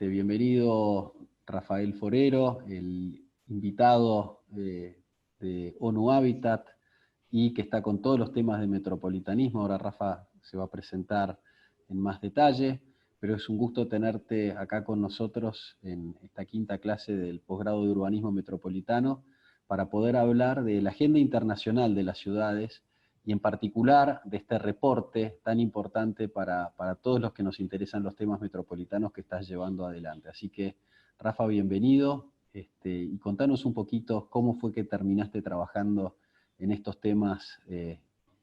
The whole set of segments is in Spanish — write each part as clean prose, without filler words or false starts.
Bienvenido Rafael Forero, el invitado de ONU Habitat y que está con todos los temas de metropolitanismo. Ahora Rafa se va a presentar en más detalle, pero es un gusto tenerte acá con nosotros en esta quinta clase del posgrado de urbanismo metropolitano para poder hablar de la agenda internacional de las ciudades y en particular de este reporte tan importante para todos los que nos interesan los temas metropolitanos que estás llevando adelante. Así que, Rafa, bienvenido, y contanos un poquito cómo fue que terminaste trabajando en estos temas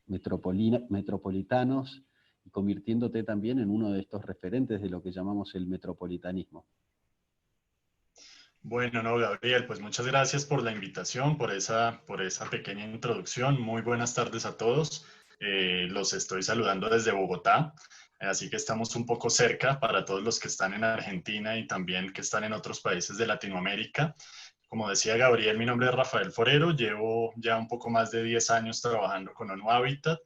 metropolitanos y convirtiéndote también en uno de estos referentes de lo que llamamos el metropolitanismo. Bueno, no, Gabriel, pues muchas gracias por la invitación, por esa pequeña introducción. Muy buenas tardes a todos. Los estoy saludando desde Bogotá, así que estamos un poco cerca para todos los que están en Argentina y también que están en otros países de Latinoamérica. Como decía Gabriel, mi nombre es Rafael Forero, llevo ya un poco más de 10 años trabajando con ONU Habitat.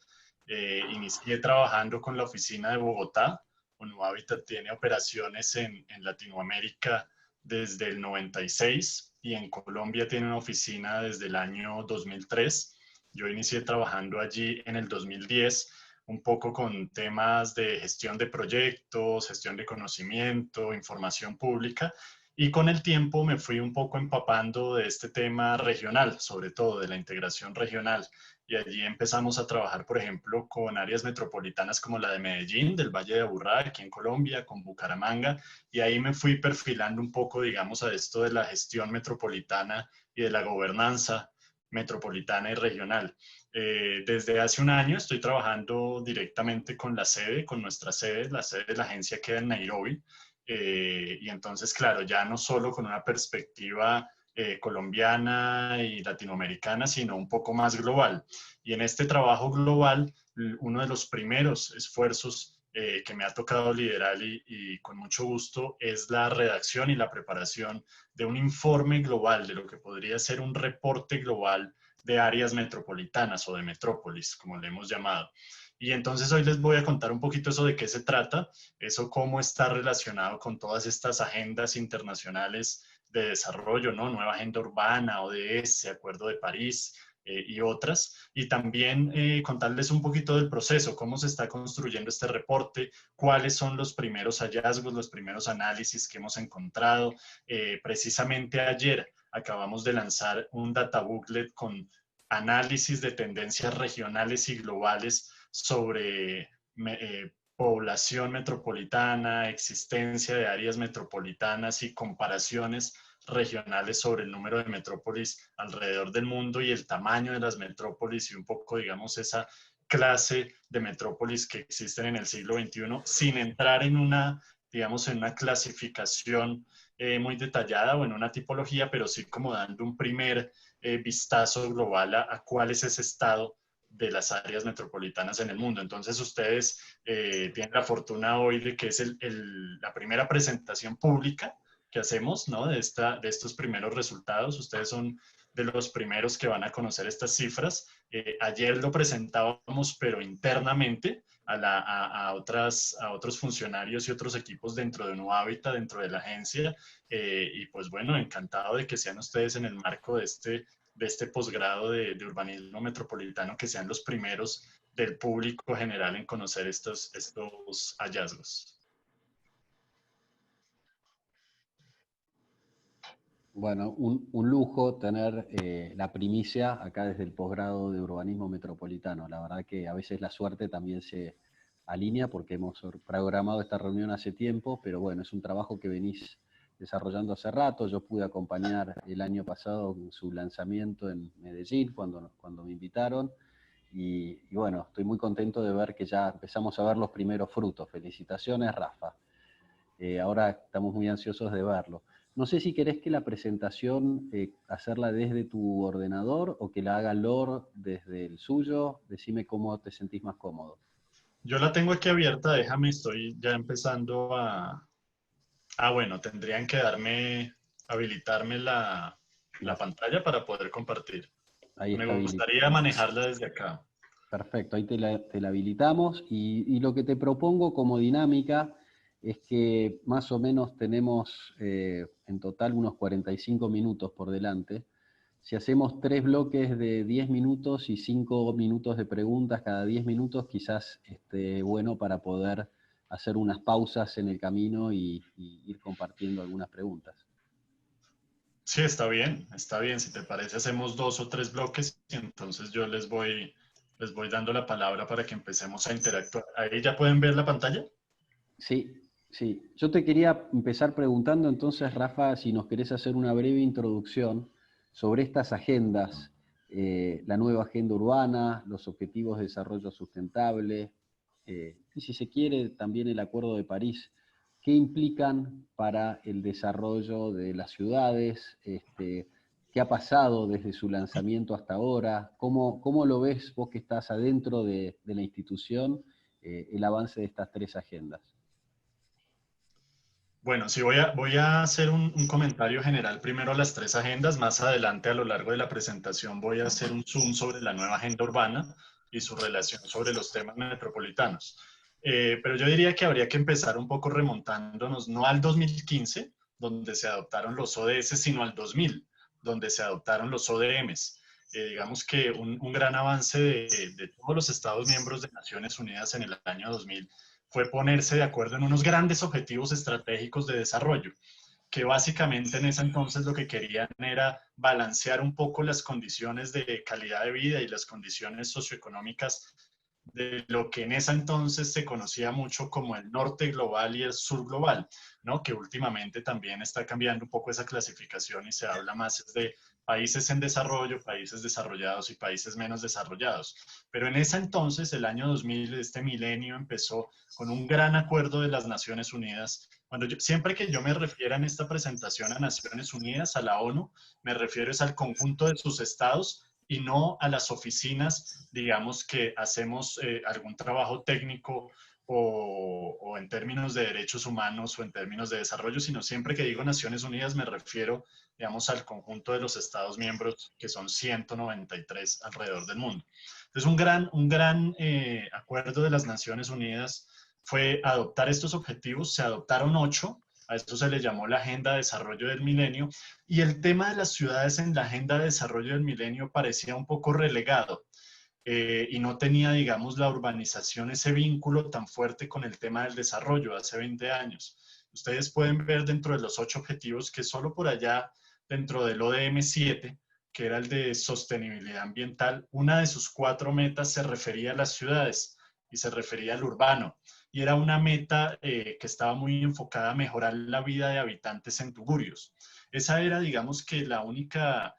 Inicié trabajando con la oficina de Bogotá. ONU Habitat tiene operaciones en Latinoamérica desde el 96 y en Colombia tiene una oficina desde el año 2003. Yo inicié trabajando allí en el 2010, un poco con temas de gestión de proyectos, gestión de conocimiento, información pública, y con el tiempo me fui un poco empapando de este tema regional, sobre todo de la integración regional. Y allí empezamos a trabajar, por ejemplo, con áreas metropolitanas como la de Medellín, del Valle de Aburrá, aquí en Colombia, con Bucaramanga, y ahí me fui perfilando un poco, digamos, a esto de la gestión metropolitana y de la gobernanza metropolitana y regional. Desde hace un año estoy trabajando directamente con la sede, con nuestra sede, la sede de la agencia queda en Nairobi, y entonces, claro, ya no solo con una perspectiva colombiana y latinoamericana, sino un poco más global. Y en este trabajo global, uno de los primeros esfuerzos que me ha tocado liderar y con mucho gusto es la redacción y la preparación de un informe global, de lo que podría ser un reporte global de áreas metropolitanas o de metrópolis, como le hemos llamado. Y entonces hoy les voy a contar un poquito eso de qué se trata, eso cómo está relacionado con todas estas agendas internacionales de desarrollo, ¿no? Nueva Agenda Urbana, ODS, Acuerdo de París, y otras, y también contarles un poquito del proceso, cómo se está construyendo este reporte, cuáles son los primeros hallazgos, los primeros análisis que hemos encontrado. Precisamente ayer acabamos de lanzar un data booklet con análisis de tendencias regionales y globales sobre población metropolitana, existencia de áreas metropolitanas y comparaciones regionales sobre el número de metrópolis alrededor del mundo y el tamaño de las metrópolis y un poco, digamos, esa clase de metrópolis que existen en el siglo XXI, sin entrar en una, digamos, en una clasificación muy detallada o en una tipología, pero sí como dando un primer vistazo global a cuál es ese estado de las áreas metropolitanas en el mundo. Entonces ustedes tienen la fortuna hoy de que es la primera presentación pública que hacemos, ¿no? de estos primeros resultados. Ustedes son de los primeros que van a conocer estas cifras. Ayer lo presentábamos, pero internamente a otros funcionarios y otros equipos dentro de ONU Habitat, dentro de la agencia. Y pues bueno, encantado de que sean ustedes en el marco de este posgrado de urbanismo metropolitano, que sean los primeros del público general en conocer estos hallazgos. Bueno, un lujo tener la primicia acá desde el posgrado de urbanismo metropolitano. La verdad que a veces la suerte también se alinea porque hemos programado esta reunión hace tiempo, pero bueno, es un trabajo que venís desarrollando hace rato. Yo pude acompañar el año pasado en su lanzamiento en Medellín cuando me invitaron y bueno, estoy muy contento de ver que ya empezamos a ver los primeros frutos. Felicitaciones, Rafa. Ahora estamos muy ansiosos de verlo. No sé si querés que la presentación hacerla desde tu ordenador o que la haga Lor desde el suyo. Decime cómo te sentís más cómodo. Yo la tengo aquí abierta, déjame, estoy ya empezando bueno, tendrían que habilitarme la pantalla para poder compartir. Ahí Me está habilitado. gustaría manejarla desde acá. Perfecto, ahí te la habilitamos y lo que te propongo como dinámica es que más o menos tenemos en total unos 45 minutos por delante. Si hacemos 3 bloques de 10 minutos y 5 minutos de preguntas cada 10 minutos, quizás esté bueno para poder hacer unas pausas en el camino y ir compartiendo algunas preguntas. Sí, está bien, está bien. Si te parece, hacemos 2 o 3 bloques y entonces yo les voy dando la palabra para que empecemos a interactuar. ¿Ahí ya pueden ver la pantalla? Sí, sí. Yo te quería empezar preguntando entonces, Rafa, si nos querés hacer una breve introducción sobre estas agendas, la nueva agenda urbana, los objetivos de desarrollo sustentable, y si se quiere también el Acuerdo de París. ¿Qué implican para el desarrollo de las ciudades? ¿Qué ha pasado desde su lanzamiento hasta ahora? ¿Cómo lo ves vos que estás adentro de la institución, el avance de estas 3 agendas? Bueno, sí, voy a hacer un comentario general primero a las 3 agendas. Más adelante, a lo largo de la presentación, voy a hacer un zoom sobre la nueva agenda urbana y su relación sobre los temas metropolitanos. Pero yo diría que habría que empezar un poco remontándonos, no al 2015, donde se adoptaron los ODS, sino al 2000, donde se adoptaron los ODMs. Digamos que un gran avance de todos los Estados miembros de Naciones Unidas en el año 2000 fue ponerse de acuerdo en unos grandes objetivos estratégicos de desarrollo, que básicamente en ese entonces lo que querían era balancear un poco las condiciones de calidad de vida y las condiciones socioeconómicas de lo que en ese entonces se conocía mucho como el norte global y el sur global, ¿no? Que últimamente también está cambiando un poco esa clasificación y se habla más de países en desarrollo, países desarrollados y países menos desarrollados. Pero en ese entonces, el año 2000, este milenio empezó con un gran acuerdo de las Naciones Unidas. Siempre que yo me refiero en esta presentación a Naciones Unidas, a la ONU, me refiero es al conjunto de sus estados y no a las oficinas, digamos, que hacemos algún trabajo técnico o en términos de derechos humanos o en términos de desarrollo, sino siempre que digo Naciones Unidas me refiero, digamos, al conjunto de los Estados miembros, que son 193 alrededor del mundo. Entonces, un gran acuerdo de las Naciones Unidas fue adoptar estos objetivos. Se adoptaron 8, a esto se le llamó la Agenda de Desarrollo del Milenio, y el tema de las ciudades en la Agenda de Desarrollo del Milenio parecía un poco relegado. Y no tenía, digamos, la urbanización ese vínculo tan fuerte con el tema del desarrollo hace 20 años. Ustedes pueden ver dentro de los 8 objetivos que solo por allá, dentro del ODM 7, que era el de sostenibilidad ambiental, una de sus 4 metas se refería a las ciudades y se refería al urbano. Y era una meta que estaba muy enfocada a mejorar la vida de habitantes en Tugurios. Esa era, digamos, que la única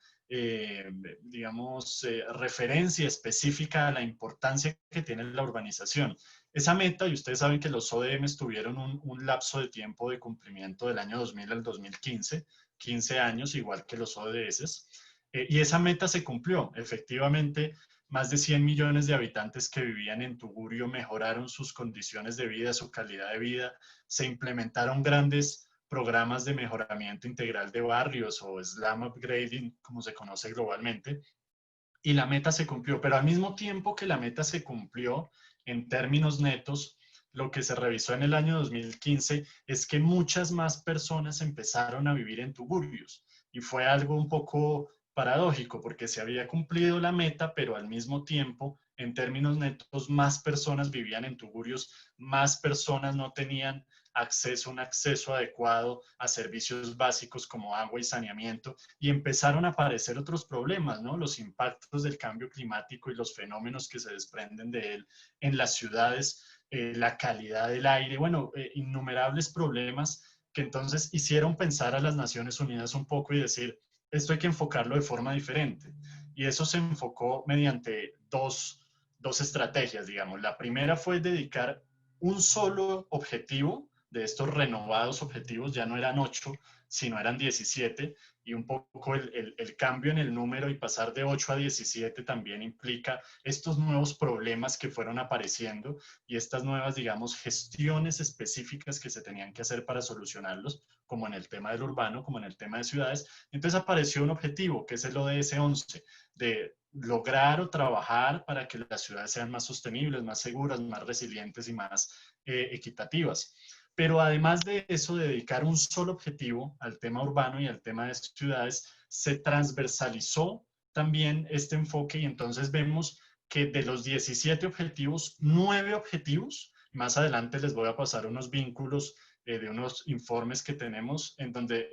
digamos, referencia específica a la importancia que tiene la urbanización. Esa meta, y ustedes saben que los ODMs tuvieron un lapso de tiempo de cumplimiento del año 2000 al 2015, 15 años, igual que los ODS, y esa meta se cumplió. Efectivamente, más de 100 millones de habitantes que vivían en Tugurio mejoraron sus condiciones de vida, su calidad de vida, se implementaron grandes programas de mejoramiento integral de barrios o slum upgrading, como se conoce globalmente, y la meta se cumplió. Pero al mismo tiempo que la meta se cumplió en términos netos, lo que se revisó en el año 2015 es que muchas más personas empezaron a vivir en Tugurios. Y fue algo un poco paradójico porque se había cumplido la meta, pero al mismo tiempo, en términos netos, más personas vivían en Tugurios, más personas no tenían un acceso adecuado a servicios básicos como agua y saneamiento, y empezaron a aparecer otros problemas, ¿no? Los impactos del cambio climático y los fenómenos que se desprenden de él en las ciudades, la calidad del aire, bueno, innumerables problemas que entonces hicieron pensar a las Naciones Unidas un poco y decir, esto hay que enfocarlo de forma diferente. Y eso se enfocó mediante dos estrategias, digamos. La primera fue dedicar un solo objetivo de estos renovados objetivos, ya no eran 8, sino eran 17, y un poco el cambio en el número y pasar de 8 a 17 también implica estos nuevos problemas que fueron apareciendo y estas nuevas, digamos, gestiones específicas que se tenían que hacer para solucionarlos, como en el tema del urbano, como en el tema de ciudades. Entonces apareció un objetivo, que es el ODS 11, de lograr o trabajar para que las ciudades sean más sostenibles, más seguras, más resilientes y más equitativas. Pero además de eso, dedicar un solo objetivo al tema urbano y al tema de ciudades, se transversalizó también este enfoque y entonces vemos que de los 17 objetivos, 9 objetivos, más adelante les voy a pasar unos vínculos de unos informes que tenemos en donde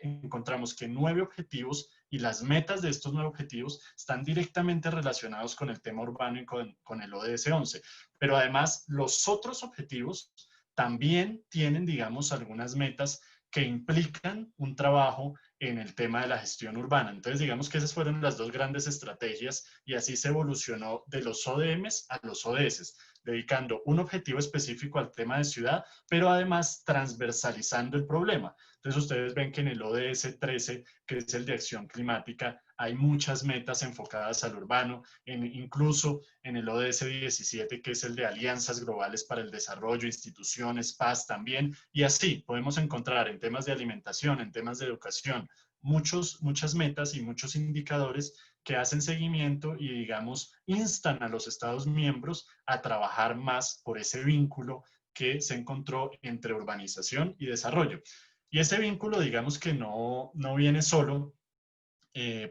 encontramos que 9 objetivos y las metas de estos 9 objetivos están directamente relacionados con el tema urbano y con el ODS 11. Pero además los otros objetivos también tienen, digamos, algunas metas que implican un trabajo en el tema de la gestión urbana. Entonces, digamos que esas fueron las dos grandes estrategias y así se evolucionó de los ODMs a los ODS, dedicando un objetivo específico al tema de ciudad, pero además transversalizando el problema. Entonces, ustedes ven que en el ODS 13, que es el de acción climática, hay muchas metas enfocadas al urbano, incluso en el ODS 17, que es el de alianzas globales para el desarrollo, instituciones, paz también, y así podemos encontrar en temas de alimentación, en temas de educación, muchas metas y muchos indicadores que hacen seguimiento y, digamos, instan a los Estados miembros a trabajar más por ese vínculo que se encontró entre urbanización y desarrollo. Y ese vínculo, digamos que no viene solo,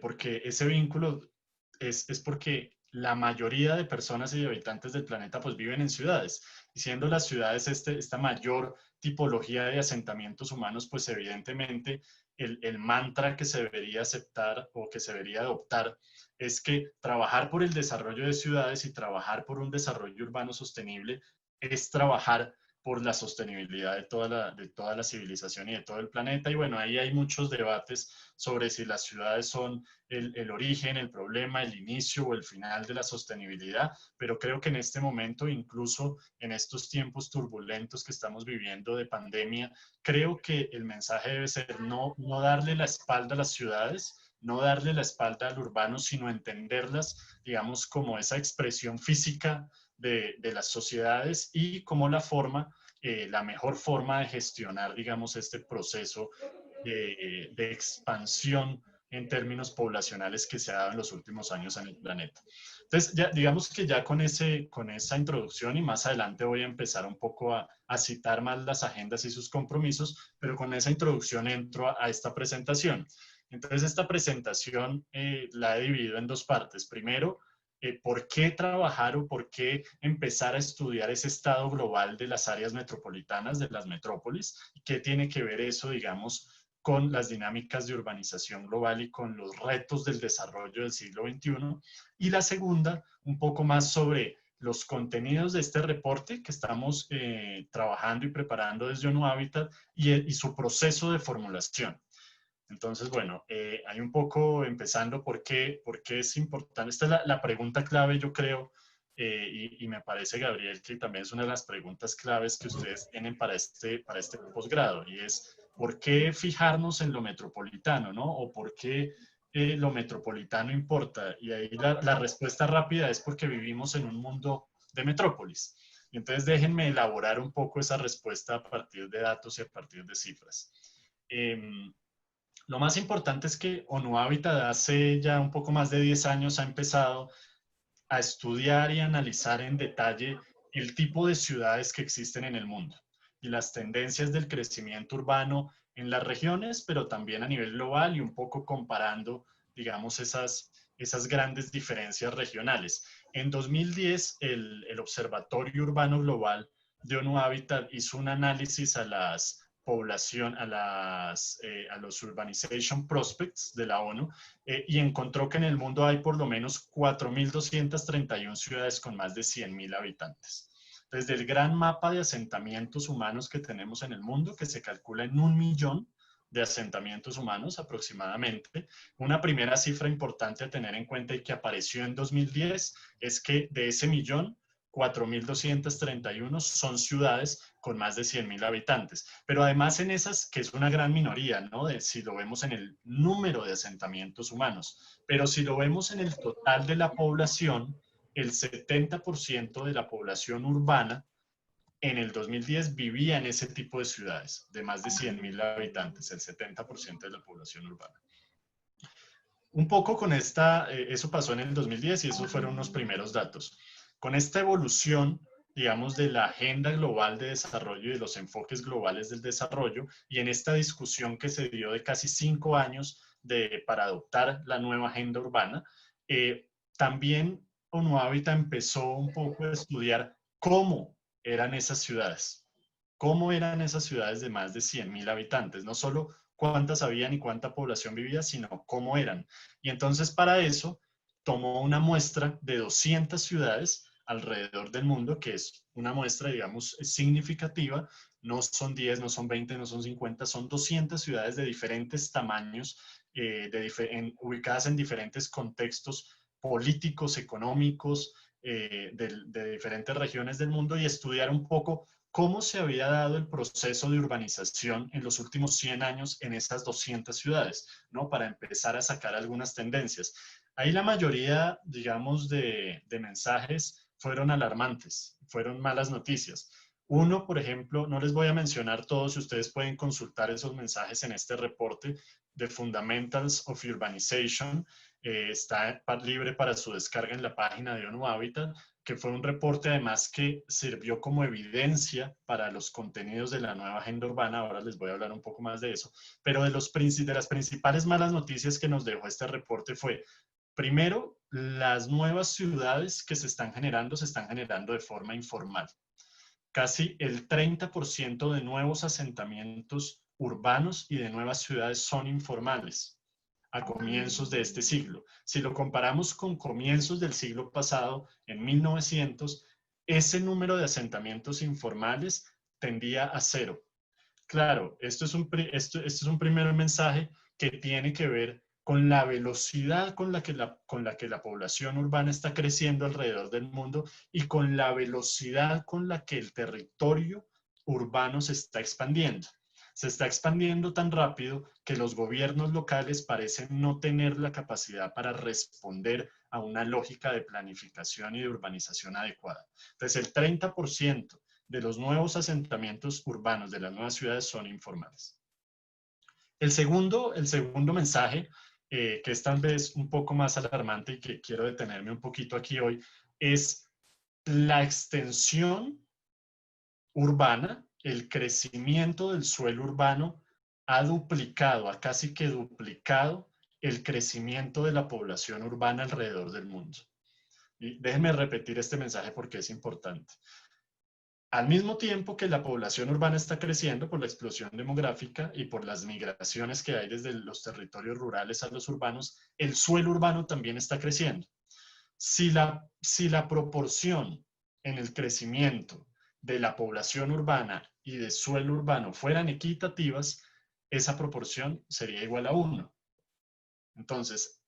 porque ese vínculo es porque la mayoría de personas y de habitantes del planeta pues viven en ciudades, y siendo las ciudades esta mayor tipología de asentamientos humanos, pues evidentemente el mantra que se debería aceptar o que se debería adoptar es que trabajar por el desarrollo de ciudades y trabajar por un desarrollo urbano sostenible es trabajar por la sostenibilidad de toda la civilización y de todo el planeta. Y bueno, ahí hay muchos debates sobre si las ciudades son el origen, el problema, el inicio o el final de la sostenibilidad, pero creo que en este momento, incluso en estos tiempos turbulentos que estamos viviendo de pandemia, creo que el mensaje debe ser no darle la espalda a las ciudades, no darle la espalda al urbano, sino entenderlas, digamos, como esa expresión física de las sociedades y como la mejor forma de gestionar, digamos, este proceso de expansión en términos poblacionales que se ha dado en los últimos años en el planeta. Entonces, ya, digamos que ya con esa introducción y más adelante voy a empezar un poco a citar más las agendas y sus compromisos, pero con esa introducción entro a esta presentación. Entonces, esta presentación la he dividido en dos partes. Primero, por qué trabajar o por qué empezar a estudiar ese estado global de las áreas metropolitanas, de las metrópolis, y qué tiene que ver eso, digamos, con las dinámicas de urbanización global y con los retos del desarrollo del siglo XXI. Y la segunda, un poco más sobre los contenidos de este reporte que estamos trabajando y preparando desde ONU Habitat y su proceso de formulación. Entonces, bueno, hay un poco empezando por qué es importante. Esta es la pregunta clave, yo creo, y me parece, Gabriel, que también es una de las preguntas claves que ustedes tienen para este posgrado, y es ¿por qué fijarnos en lo metropolitano, no? ¿O por qué lo metropolitano importa? Y ahí la respuesta rápida es porque vivimos en un mundo de metrópolis. Y entonces déjenme elaborar un poco esa respuesta a partir de datos y a partir de cifras. Lo más importante es que ONU Habitat hace ya un poco más de 10 años ha empezado a estudiar y analizar en detalle el tipo de ciudades que existen en el mundo y las tendencias del crecimiento urbano en las regiones, pero también a nivel global y un poco comparando, digamos, esas grandes diferencias regionales. En 2010, el Observatorio Urbano Global de ONU Habitat hizo un análisis a las población, a los Urbanization Prospects de la ONU, y encontró que en el mundo hay por lo menos 4.231 ciudades con más de 100.000 habitantes. Desde el gran mapa de asentamientos humanos que tenemos en el mundo, que se calcula en 1.000.000 de asentamientos humanos aproximadamente, una primera cifra importante a tener en cuenta y que apareció en 2010 es que de ese millón, 4.231 son ciudades con más de 100.000 habitantes. Pero además en esas, que es una gran minoría, ¿no? Si lo vemos en el número de asentamientos humanos, pero si lo vemos en el total de la población, el 70% de la población urbana en el 2010 vivía en ese tipo de ciudades, de más de 100.000 habitantes, el 70% de la población urbana. Un poco con eso pasó en el 2010 y esos fueron unos primeros datos. Con esta evolución digamos, de la agenda global de desarrollo y de los enfoques globales del desarrollo, y en esta discusión que se dio de casi 5 años para adoptar la nueva agenda urbana, también ONU Habitat empezó un poco a estudiar cómo eran esas ciudades, cómo eran esas ciudades de más de 100.000 habitantes, no solo cuántas habían y cuánta población vivía, sino cómo eran. Y entonces para eso tomó una muestra de 200 ciudades alrededor del mundo, que es una muestra, digamos, significativa. No son 10, no son 20, no son 50, son 200 ciudades de diferentes tamaños, ubicadas en diferentes contextos políticos, económicos, de diferentes regiones del mundo, y estudiar un poco cómo se había dado el proceso de urbanización en los últimos 100 años en esas 200 ciudades, ¿no? Para empezar a sacar algunas tendencias. Ahí la mayoría, digamos, de mensajes fueron alarmantes, fueron malas noticias. Uno, por ejemplo, no les voy a mencionar todos, ustedes pueden consultar esos mensajes en este reporte de Fundamentals of Urbanization, está libre para su descarga en la página de ONU Habitat, que fue un reporte además que sirvió como evidencia para los contenidos de la nueva agenda urbana. Ahora les voy a hablar un poco más de eso, pero de las principales malas noticias que nos dejó este reporte fue: primero, las nuevas ciudades que se están generando de forma informal. Casi el 30% de nuevos asentamientos urbanos y de nuevas ciudades son informales a comienzos de este siglo. Si lo comparamos con comienzos del siglo pasado, en 1900, ese número de asentamientos informales tendía a cero. Claro, esto es un primer mensaje que tiene que ver con la velocidad con la que la población urbana está creciendo alrededor del mundo, y con la velocidad con la que el territorio urbano se está expandiendo. Se está expandiendo tan rápido que los gobiernos locales parecen no tener la capacidad para responder a una lógica de planificación y de urbanización adecuada. Entonces, el 30% de los nuevos asentamientos urbanos de las nuevas ciudades son informales. El segundo mensaje, que es tal vez un poco más alarmante y que quiero detenerme un poquito aquí hoy, es la extensión urbana, el crecimiento del suelo urbano ha duplicado, ha casi que duplicado el crecimiento de la población urbana alrededor del mundo. Y déjenme repetir este mensaje porque es importante. Al mismo tiempo que la población urbana está creciendo por la explosión demográfica y por las migraciones que hay desde los territorios rurales a los urbanos, el suelo urbano también está creciendo. Si la proporción en el crecimiento de la población urbana y de suelo urbano fueran equitativas, esa proporción sería igual a 1. Entonces,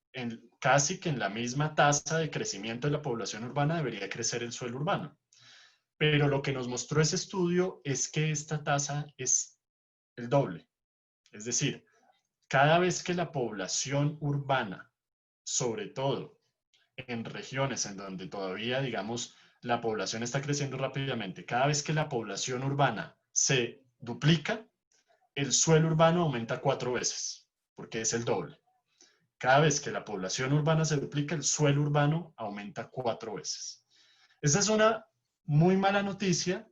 casi que en la misma tasa de crecimiento de la población urbana debería crecer el suelo urbano. Pero lo que nos mostró ese estudio es que esta tasa es el doble. Es decir, cada vez que la población urbana, sobre todo en regiones en donde todavía, digamos, la población está creciendo rápidamente, cada vez que la población urbana se duplica, el suelo urbano aumenta 4 veces, porque es el doble. Cada vez que la población urbana se duplica, el suelo urbano aumenta 4 veces. Esa es una muy mala noticia,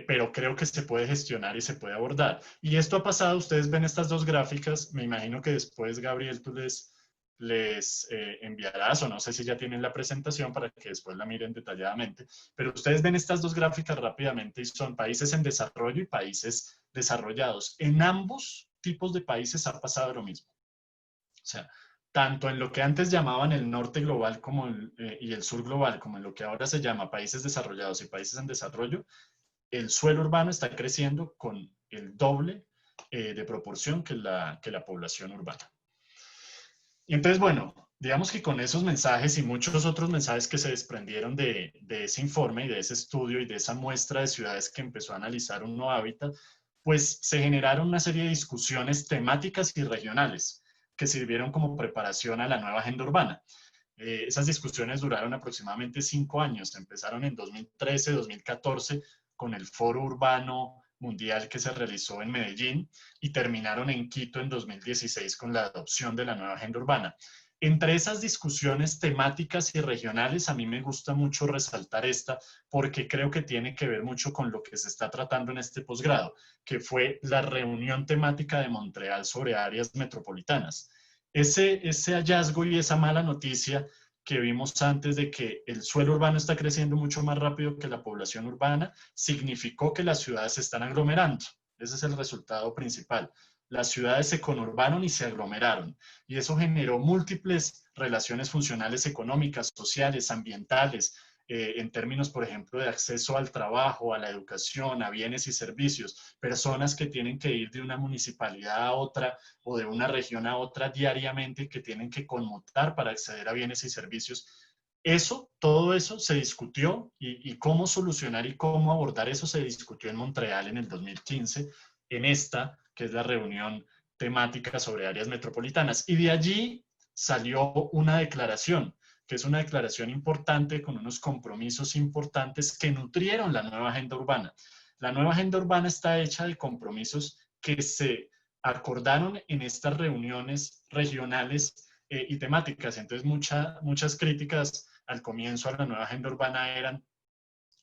pero creo que se puede gestionar y se puede abordar. Y esto ha pasado, ustedes ven estas dos gráficas, me imagino que después, Gabriel, tú les enviarás, o no sé si ya tienen la presentación para que después la miren detalladamente, pero ustedes ven estas dos gráficas rápidamente y son países en desarrollo y países desarrollados. En ambos tipos de países ha pasado lo mismo. O sea, tanto en lo que antes llamaban el norte global y el sur global, como en lo que ahora se llama países desarrollados y países en desarrollo, el suelo urbano está creciendo con el doble de proporción que la población urbana. Y entonces, bueno, digamos que con esos mensajes y muchos otros mensajes que se desprendieron de ese informe y de ese estudio y de esa muestra de ciudades que empezó a analizar ONU Habitat, pues se generaron una serie de discusiones temáticas y regionales que sirvieron como preparación a la nueva agenda urbana. Esas discusiones duraron aproximadamente 5 años, empezaron en 2013, 2014 con el Foro Urbano Mundial que se realizó en Medellín y terminaron en Quito en 2016 con la adopción de la nueva agenda urbana. Entre esas discusiones temáticas y regionales, a mí me gusta mucho resaltar esta porque creo que tiene que ver mucho con lo que se está tratando en este posgrado, que fue la reunión temática de Montreal sobre áreas metropolitanas. Ese hallazgo y esa mala noticia que vimos antes de que el suelo urbano está creciendo mucho más rápido que la población urbana, significó que las ciudades se están aglomerando. Ese es el resultado principal. Las ciudades se conurbaron y se aglomeraron, y eso generó múltiples relaciones funcionales económicas, sociales, ambientales, en términos, por ejemplo, de acceso al trabajo, a la educación, a bienes y servicios, personas que tienen que ir de una municipalidad a otra o de una región a otra diariamente, que tienen que conmutar para acceder a bienes y servicios. Todo eso se discutió y cómo solucionar y cómo abordar eso se discutió en Montreal en el 2015, en esta, que es la reunión temática sobre áreas metropolitanas. Y de allí salió una declaración, que es una declaración importante con unos compromisos importantes que nutrieron la nueva agenda urbana. La nueva agenda urbana está hecha de compromisos que se acordaron en estas reuniones regionales y temáticas. Entonces, muchas críticas al comienzo a la nueva agenda urbana eran: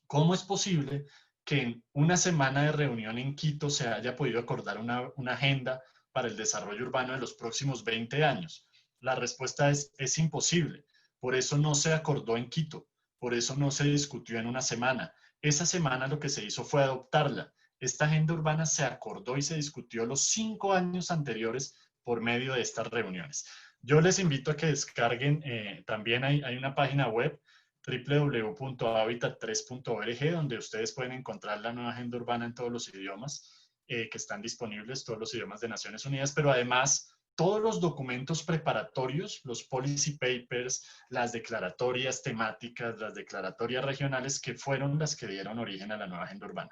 ¿cómo es posible que en una semana de reunión en Quito se haya podido acordar una agenda para el desarrollo urbano de los próximos 20 años? La respuesta es imposible. Por eso no se acordó en Quito, por eso no se discutió en una semana. Esa semana lo que se hizo fue adoptarla. Esta agenda urbana se acordó y se discutió los 5 años anteriores por medio de estas reuniones. Yo les invito a que descarguen, también hay una página web, www.habitat3.org, donde ustedes pueden encontrar la nueva agenda urbana en todos los idiomas que están disponibles, todos los idiomas de Naciones Unidas, pero además todos los documentos preparatorios, los policy papers, las declaratorias temáticas, las declaratorias regionales, que fueron las que dieron origen a la nueva agenda urbana.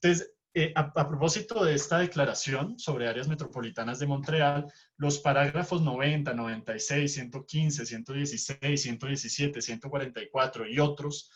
Entonces, a propósito de esta declaración sobre áreas metropolitanas de Montreal, los parágrafos 90, 96, 115, 116, 117, 144 y otros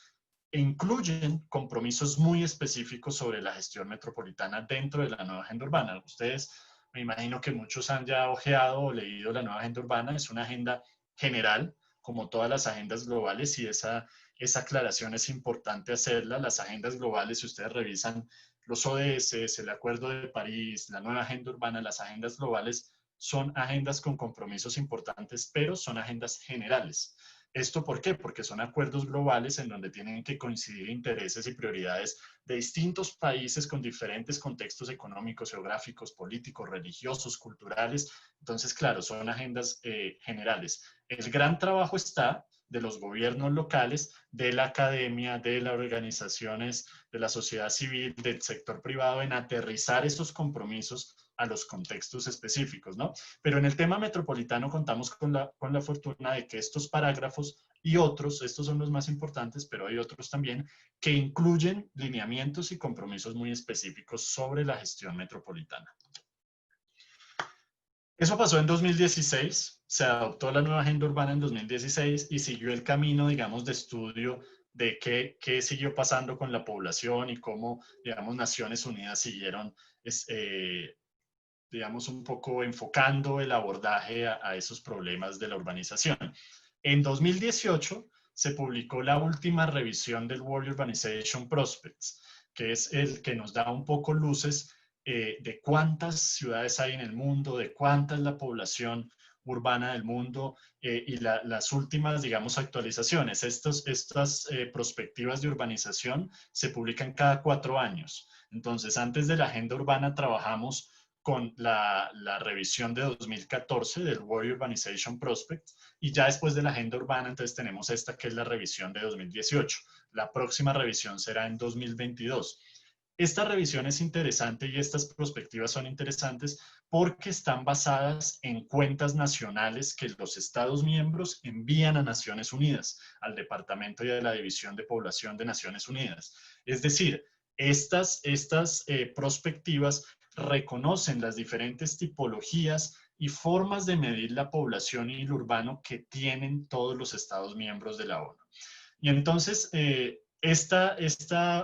incluyen compromisos muy específicos sobre la gestión metropolitana dentro de la nueva agenda urbana. Ustedes, me imagino que muchos han ya ojeado o leído la nueva agenda urbana. Es una agenda general, como todas las agendas globales, y esa aclaración es importante hacerla. Las agendas globales, si ustedes revisan los ODS, el Acuerdo de París, la nueva agenda urbana, las agendas globales son agendas con compromisos importantes, pero son agendas generales. ¿Esto por qué? Porque son acuerdos globales en donde tienen que coincidir intereses y prioridades de distintos países con diferentes contextos económicos, geográficos, políticos, religiosos, culturales. Entonces, claro, son agendas generales. El gran trabajo está de los gobiernos locales, de la academia, de las organizaciones, de la sociedad civil, del sector privado, en aterrizar esos compromisos a los contextos específicos, ¿no? Pero en el tema metropolitano contamos con la fortuna de que estos parágrafos y otros, estos son los más importantes, pero hay otros también, que incluyen lineamientos y compromisos muy específicos sobre la gestión metropolitana. Eso pasó en 2016, se adoptó la nueva agenda urbana en 2016 y siguió el camino, digamos, de estudio de qué siguió pasando con la población y cómo, digamos, Naciones Unidas siguieron, digamos, un poco enfocando el abordaje a esos problemas de la urbanización. En 2018 se publicó la última revisión del World Urbanization Prospects, que es el que nos da un poco luces de cuántas ciudades hay en el mundo, de cuánta es la población urbana del mundo y las últimas, digamos, actualizaciones. Estas prospectivas de urbanización se publican cada 4 años. Entonces, antes de la agenda urbana trabajamos con la revisión de 2014 del World Urbanization Prospect, y ya después de la agenda urbana, entonces tenemos esta que es la revisión de 2018. La próxima revisión será en 2022. Esta revisión es interesante y estas perspectivas son interesantes porque están basadas en cuentas nacionales que los Estados miembros envían a Naciones Unidas, al Departamento y a la División de Población de Naciones Unidas. Es decir, estas perspectivas reconocen las diferentes tipologías y formas de medir la población y el urbano que tienen todos los Estados miembros de la ONU. Y entonces, esta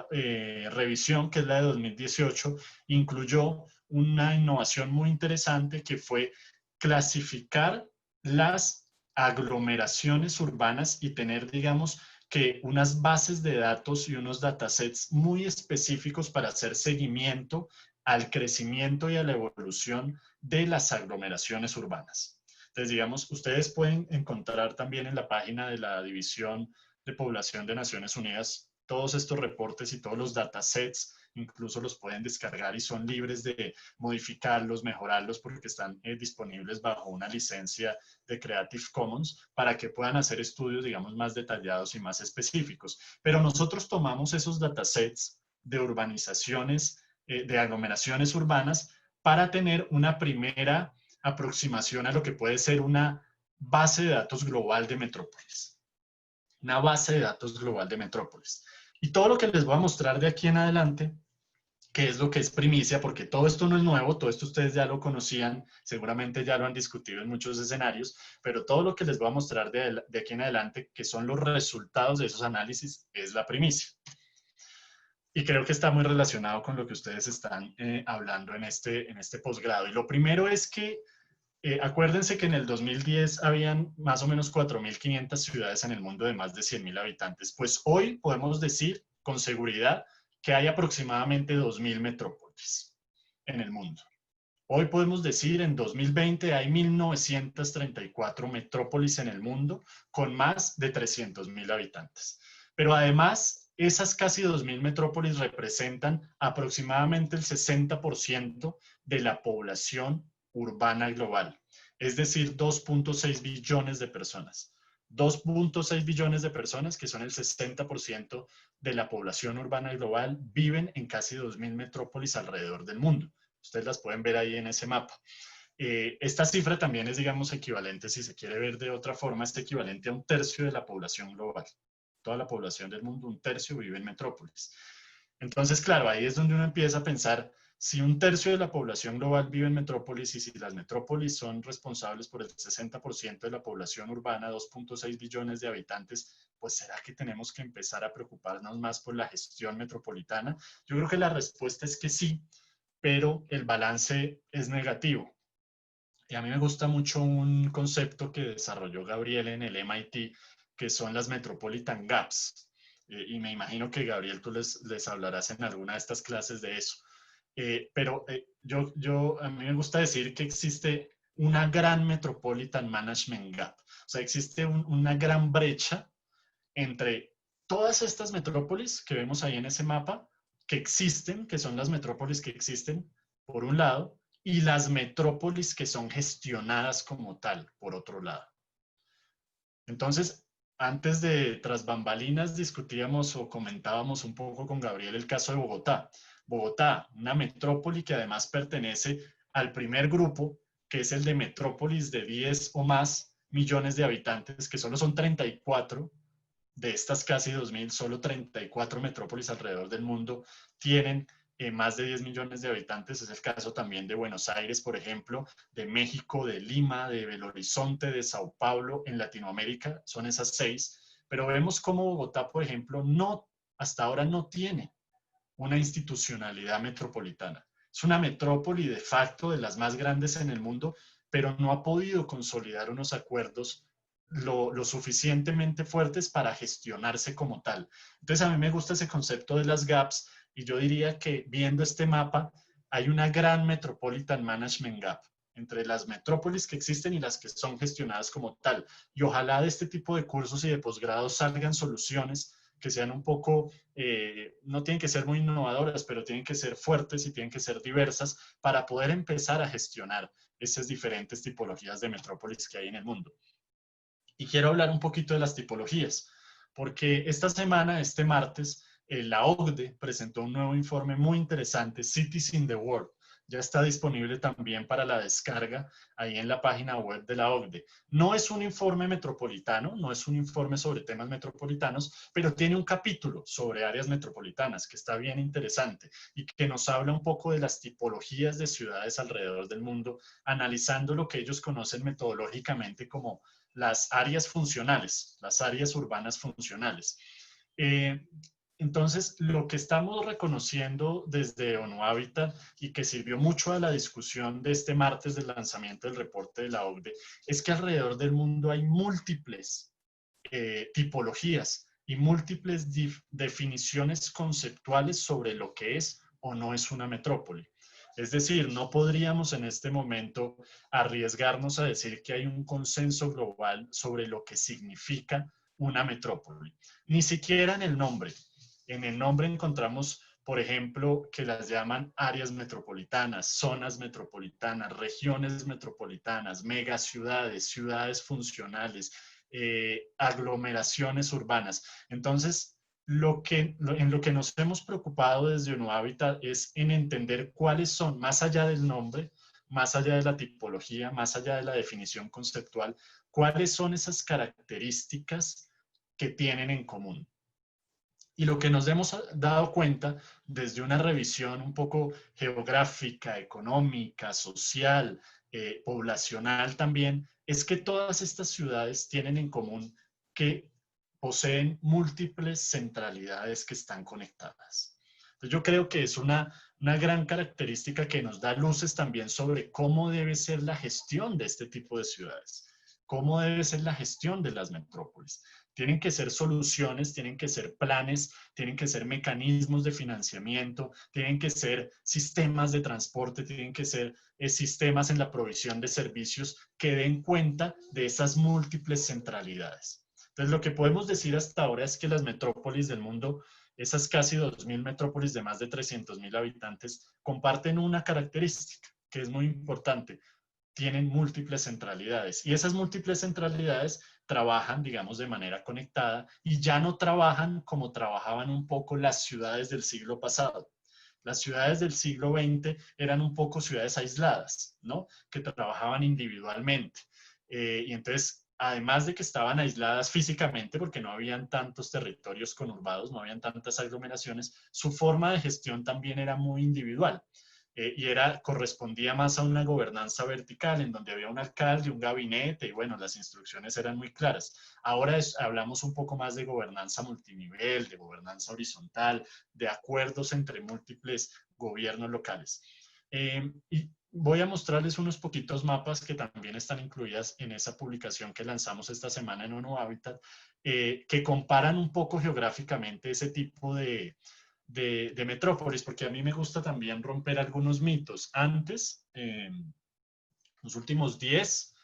revisión, que es la de 2018, incluyó una innovación muy interesante que fue clasificar las aglomeraciones urbanas y tener, digamos, que unas bases de datos y unos datasets muy específicos para hacer seguimiento al crecimiento y a la evolución de las aglomeraciones urbanas. Entonces, digamos, ustedes pueden encontrar también en la página de la División de Población de Naciones Unidas todos estos reportes y todos los datasets, incluso los pueden descargar y son libres de modificarlos, mejorarlos, porque están disponibles bajo una licencia de Creative Commons para que puedan hacer estudios, digamos, más detallados y más específicos. Pero nosotros tomamos esos datasets de urbanizaciones, de aglomeraciones urbanas, para tener una primera aproximación a lo que puede ser una base de datos global de metrópolis. Una base de datos global de metrópolis. Y todo lo que les voy a mostrar de aquí en adelante, que es lo que es primicia, porque todo esto no es nuevo, todo esto ustedes ya lo conocían, seguramente ya lo han discutido en muchos escenarios, pero todo lo que les voy a mostrar de aquí en adelante, que son los resultados de esos análisis, es la primicia. Y creo que está muy relacionado con lo que ustedes están hablando en este posgrado. Y lo primero es que acuérdense que en el 2010 habían más o menos 4.500 ciudades en el mundo de más de 100.000 habitantes. Pues hoy podemos decir con seguridad que hay aproximadamente 2.000 metrópolis en el mundo. Hoy podemos decir en 2020 hay 1.934 metrópolis en el mundo con más de 300.000 habitantes. Pero además, esas casi 2.000 metrópolis representan aproximadamente el 60% de la población urbana global, es decir, 2.6 billones de personas. 2.6 billones de personas, que son el 60% de la población urbana global, viven en casi 2.000 metrópolis alrededor del mundo. Ustedes las pueden ver ahí en ese mapa. Esta cifra también es, digamos, equivalente, si se quiere ver de otra forma, es equivalente a 1/3 de la población global. Toda la población del mundo, 1/3 vive en metrópolis. Entonces, claro, ahí es donde uno empieza a pensar, si 1/3 de la población global vive en metrópolis y si las metrópolis son responsables por el 60% de la población urbana, 2.6 billones de habitantes, pues ¿será que tenemos que empezar a preocuparnos más por la gestión metropolitana? Yo creo que la respuesta es que sí, pero el balance es negativo. Y a mí me gusta mucho un concepto que desarrolló Gabriel en el MIT, que son las Metropolitan Gaps. Y me imagino que, Gabriel, tú les hablarás en alguna de estas clases de eso. Pero a mí me gusta decir que existe una gran Metropolitan Management Gap. O sea, existe una gran brecha entre todas estas metrópolis que vemos ahí en ese mapa, que existen, que son las metrópolis que existen, por un lado, y las metrópolis que son gestionadas como tal, por otro lado. Entonces, antes de tras bambalinas discutíamos o comentábamos un poco con Gabriel el caso de Bogotá. Bogotá, una metrópoli que además pertenece al primer grupo, que es el de metrópolis de 10 o más millones de habitantes, que solo son 34 de estas casi 2.000, solo 34 metrópolis alrededor del mundo tienen más de 10 millones de habitantes. Es el caso también de Buenos Aires, por ejemplo, de México, de Lima, de Belo Horizonte, de Sao Paulo. En Latinoamérica son esas 6. Pero vemos cómo Bogotá, por ejemplo, hasta ahora no tiene una institucionalidad metropolitana. Es una metrópoli de facto de las más grandes en el mundo, pero no ha podido consolidar unos acuerdos lo suficientemente fuertes para gestionarse como tal. Entonces a mí me gusta ese concepto de las gaps y yo diría que viendo este mapa hay una gran Metropolitan Management Gap entre las metrópolis que existen y las que son gestionadas como tal. Y ojalá de este tipo de cursos y de posgrados salgan soluciones que sean un poco, no tienen que ser muy innovadoras, pero tienen que ser fuertes y tienen que ser diversas para poder empezar a gestionar esas diferentes tipologías de metrópolis que hay en el mundo. Y quiero hablar un poquito de las tipologías, porque esta semana, este martes, la OCDE presentó un nuevo informe muy interesante, Cities in the World. Ya está disponible también para la descarga ahí en la página web de la OCDE. No es un informe metropolitano, no es un informe sobre temas metropolitanos, pero tiene un capítulo sobre áreas metropolitanas que está bien interesante y que nos habla un poco de las tipologías de ciudades alrededor del mundo, analizando lo que ellos conocen metodológicamente como las áreas funcionales, las áreas urbanas funcionales. Entonces, lo que estamos reconociendo desde ONU Habitat y que sirvió mucho a la discusión de este martes del lanzamiento del reporte de la OCDE es que alrededor del mundo hay múltiples tipologías y múltiples definiciones conceptuales sobre lo que es o no es una metrópoli. Es decir, no podríamos en este momento arriesgarnos a decir que hay un consenso global sobre lo que significa una metrópoli, ni siquiera en el nombre. En el nombre encontramos, por ejemplo, que las llaman áreas metropolitanas, zonas metropolitanas, regiones metropolitanas, megaciudades, ciudades funcionales, aglomeraciones urbanas. Entonces, en lo que nos hemos preocupado desde ONU Habitat es en entender cuáles son, más allá del nombre, más allá de la tipología, más allá de la definición conceptual, cuáles son esas características que tienen en común. Y lo que nos hemos dado cuenta desde una revisión un poco geográfica, económica, social, poblacional también, es que todas estas ciudades tienen en común que poseen múltiples centralidades que están conectadas. Entonces yo creo que es una gran característica que nos da luces también sobre cómo debe ser la gestión de este tipo de ciudades, cómo debe ser la gestión de las metrópolis. Tienen que ser soluciones, tienen que ser planes, tienen que ser mecanismos de financiamiento, tienen que ser sistemas de transporte, tienen que ser sistemas en la provisión de servicios que den cuenta de esas múltiples centralidades. Entonces, lo que podemos decir hasta ahora es que las metrópolis del mundo, esas casi 2.000 metrópolis de más de 300.000 habitantes, comparten una característica que es muy importante: tienen múltiples centralidades y esas múltiples centralidades trabajan, digamos, de manera conectada y ya no trabajan como trabajaban un poco las ciudades del siglo pasado. Las ciudades del siglo XX eran un poco ciudades aisladas, ¿no? Que trabajaban individualmente. Y entonces, además de que estaban aisladas físicamente, porque no habían tantos territorios conurbados, no habían tantas aglomeraciones, su forma de gestión también era muy individual. Correspondía más a una gobernanza vertical en donde había un alcalde, un gabinete y bueno, las instrucciones eran muy claras. Ahora hablamos un poco más de gobernanza multinivel, de gobernanza horizontal, de acuerdos entre múltiples gobiernos locales. Y voy a mostrarles unos poquitos mapas que también están incluidas en esa publicación que lanzamos esta semana en ONU Habitat, que comparan un poco geográficamente ese tipo de metrópolis, porque a mí me gusta también romper algunos mitos. Antes, los últimos 10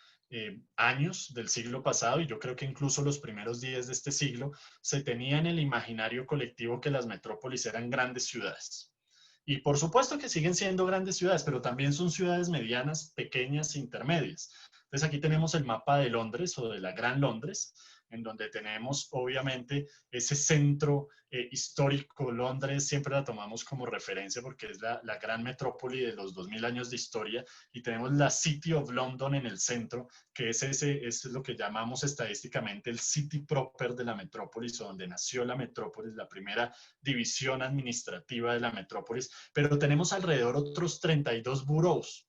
años del siglo pasado, y yo creo que incluso los primeros 10 de este siglo, se tenía en el imaginario colectivo que las metrópolis eran grandes ciudades. Y por supuesto que siguen siendo grandes ciudades, pero también son ciudades medianas, pequeñas, intermedias. Entonces aquí tenemos el mapa de Londres o de la Gran Londres, en donde tenemos obviamente ese centro histórico. Londres siempre la tomamos como referencia porque es la gran metrópoli de los 2000 años de historia, y tenemos la City of London en el centro, que es lo que llamamos estadísticamente el city proper de la metrópolis, o donde nació la metrópolis, la primera división administrativa de la metrópolis, pero tenemos alrededor otros 32 boroughs,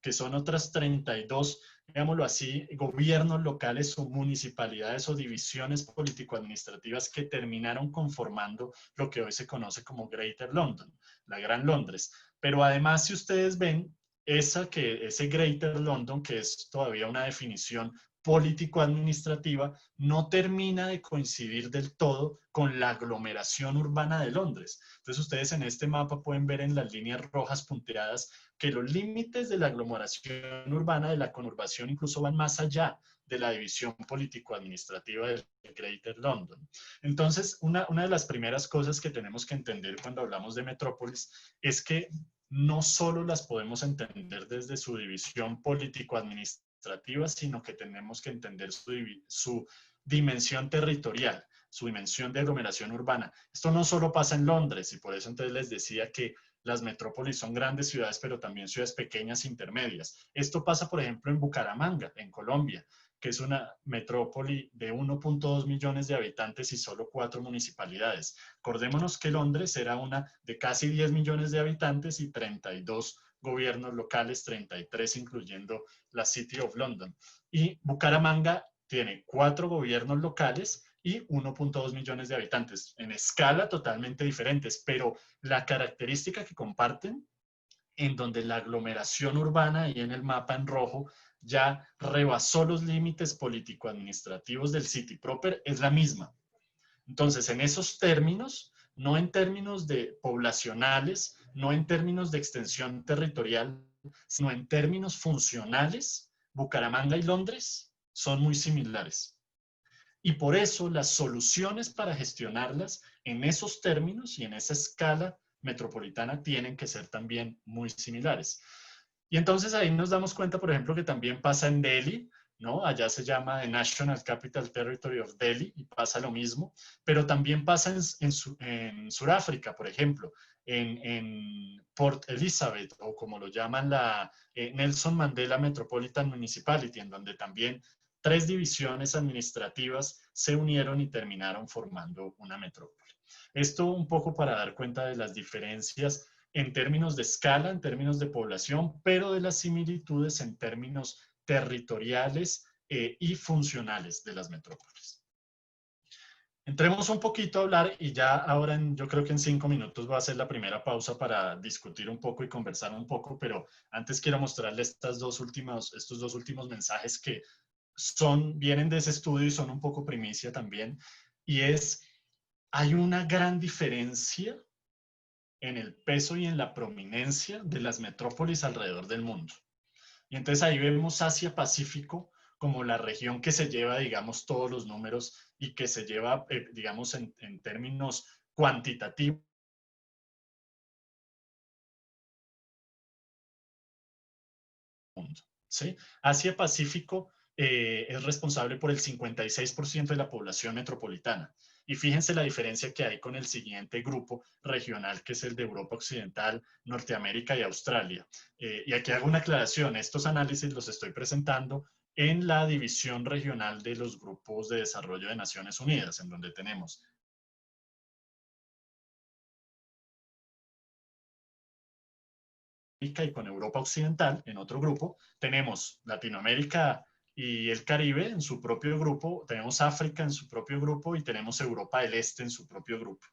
que son otras 32, digámoslo así, gobiernos locales o municipalidades o divisiones político-administrativas que terminaron conformando lo que hoy se conoce como Greater London, la Gran Londres. Pero además, si ustedes ven, ese Greater London, que es todavía una definición político-administrativa, no termina de coincidir del todo con la aglomeración urbana de Londres. Entonces ustedes en este mapa pueden ver en las líneas rojas punteadas que los límites de la aglomeración urbana, de la conurbación, incluso van más allá de la división político-administrativa del Greater London. Entonces, una de las primeras cosas que tenemos que entender cuando hablamos de metrópolis es que no solo las podemos entender desde su división político-administrativa, sino que tenemos que entender su dimensión territorial, su dimensión de aglomeración urbana. Esto no solo pasa en Londres, y por eso entonces les decía que las metrópolis son grandes ciudades, pero también ciudades pequeñas intermedias. Esto pasa, por ejemplo, en Bucaramanga, en Colombia, que es una metrópoli de 1.2 millones de habitantes y solo 4 municipalidades. Acordémonos que Londres era una de casi 10 millones de habitantes y 32 gobiernos locales, 33 incluyendo la City of London. Y Bucaramanga tiene 4 gobiernos locales y 1.2 millones de habitantes, en escala totalmente diferentes, pero la característica que comparten, en donde la aglomeración urbana y en el mapa en rojo ya rebasó los límites político-administrativos del city proper, es la misma. Entonces, en esos términos, no en términos de poblacionales, no en términos de extensión territorial, sino en términos funcionales, Bucaramanga y Londres son muy similares. Y por eso las soluciones para gestionarlas en esos términos y en esa escala metropolitana tienen que ser también muy similares. Y entonces ahí nos damos cuenta, por ejemplo, que también pasa en Delhi, ¿no? Allá se llama the National Capital Territory of Delhi y pasa lo mismo, pero también pasa en Sudáfrica, por ejemplo, en Port Elizabeth, o como lo llaman la Nelson Mandela Metropolitan Municipality, en donde también 3 divisiones administrativas se unieron y terminaron formando una metrópoli. Esto un poco para dar cuenta de las diferencias en términos de escala, en términos de población, pero de las similitudes en términos territoriales y funcionales de las metrópolis. Entremos un poquito a hablar y ya ahora yo creo que en 5 minutos va a ser la primera pausa para discutir un poco y conversar un poco, pero antes quiero mostrarles estos dos últimos mensajes que vienen de ese estudio y son un poco primicia también, y hay una gran diferencia en el peso y en la prominencia de las metrópolis alrededor del mundo. Y entonces ahí vemos Asia-Pacífico como la región que se lleva, digamos, todos los números y que se lleva, digamos, en términos cuantitativos. ¿Sí? Asia-Pacífico es responsable por el 56% de la población metropolitana. Y fíjense la diferencia que hay con el siguiente grupo regional, que es el de Europa Occidental, Norteamérica y Australia. Y aquí hago una aclaración, estos análisis los estoy presentando en la división regional de los grupos de desarrollo de Naciones Unidas, en donde tenemos y con Europa Occidental en otro grupo, tenemos Latinoamérica y el Caribe en su propio grupo, tenemos África en su propio grupo y tenemos Europa del Este en su propio grupo.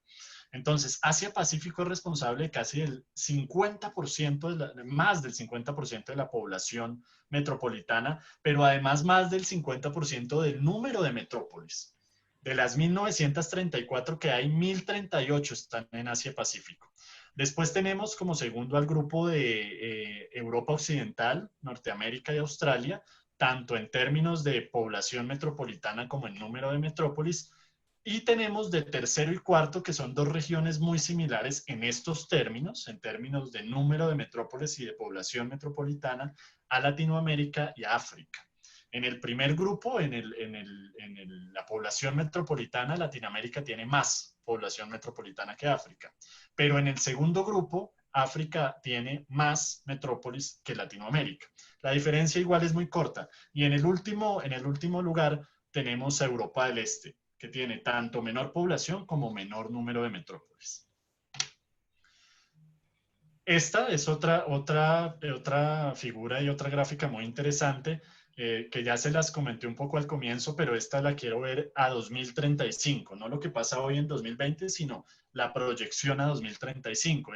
Entonces, Asia-Pacífico es responsable de casi el 50%, más del 50% de la población metropolitana, pero además más del 50% del número de metrópolis. De las 1934 que hay, 1038 están en Asia-Pacífico. Después tenemos como segundo al grupo de Europa Occidental, Norteamérica y Australia, tanto en términos de población metropolitana como en número de metrópolis. Y tenemos de tercero y cuarto, que son dos regiones muy similares en estos términos, en términos de número de metrópolis y de población metropolitana, a Latinoamérica y a África. En el primer grupo, la población metropolitana, Latinoamérica tiene más población metropolitana que África. Pero en el segundo grupo, África tiene más metrópolis que Latinoamérica. La diferencia igual es muy corta. Y en el último lugar tenemos a Europa del Este, que tiene tanto menor población como menor número de metrópolis. Esta es otra figura y otra gráfica muy interesante que ya se las comenté un poco al comienzo, pero esta la quiero ver a 2035, no lo que pasa hoy en 2020, sino la proyección a 2035.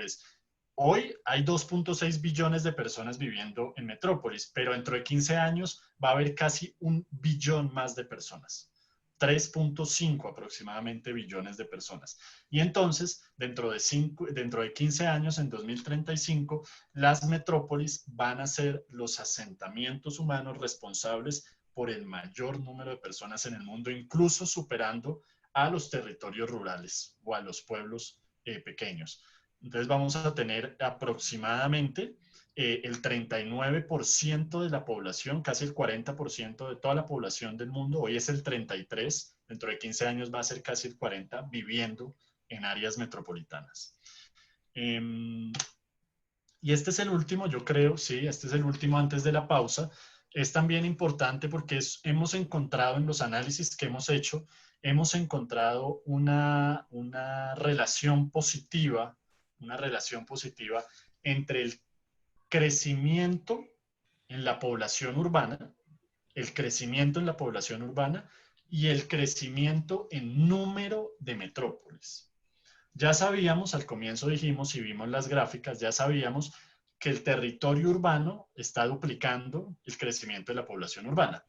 Hoy hay 2.6 billones de personas viviendo en metrópolis, pero dentro de 15 años va a haber casi 1 billón más de personas. 3.5 aproximadamente billones de personas. Y entonces, dentro de 15 años, en 2035, las metrópolis van a ser los asentamientos humanos responsables por el mayor número de personas en el mundo, incluso superando a los territorios rurales o a los pueblos pequeños. Entonces vamos a tener aproximadamente el 39% de la población, casi el 40% de toda la población del mundo, hoy es el 33%, dentro de 15 años va a ser casi el 40%, viviendo en áreas metropolitanas. Y este es el último, yo creo, sí, este es el último antes de la pausa. Es también importante porque hemos encontrado en los análisis que hemos hecho, hemos encontrado una relación positiva entre el crecimiento en la población urbana, y el crecimiento en número de metrópolis. Ya sabíamos, al comienzo dijimos y vimos las gráficas, ya sabíamos que el territorio urbano está duplicando el crecimiento de la población urbana.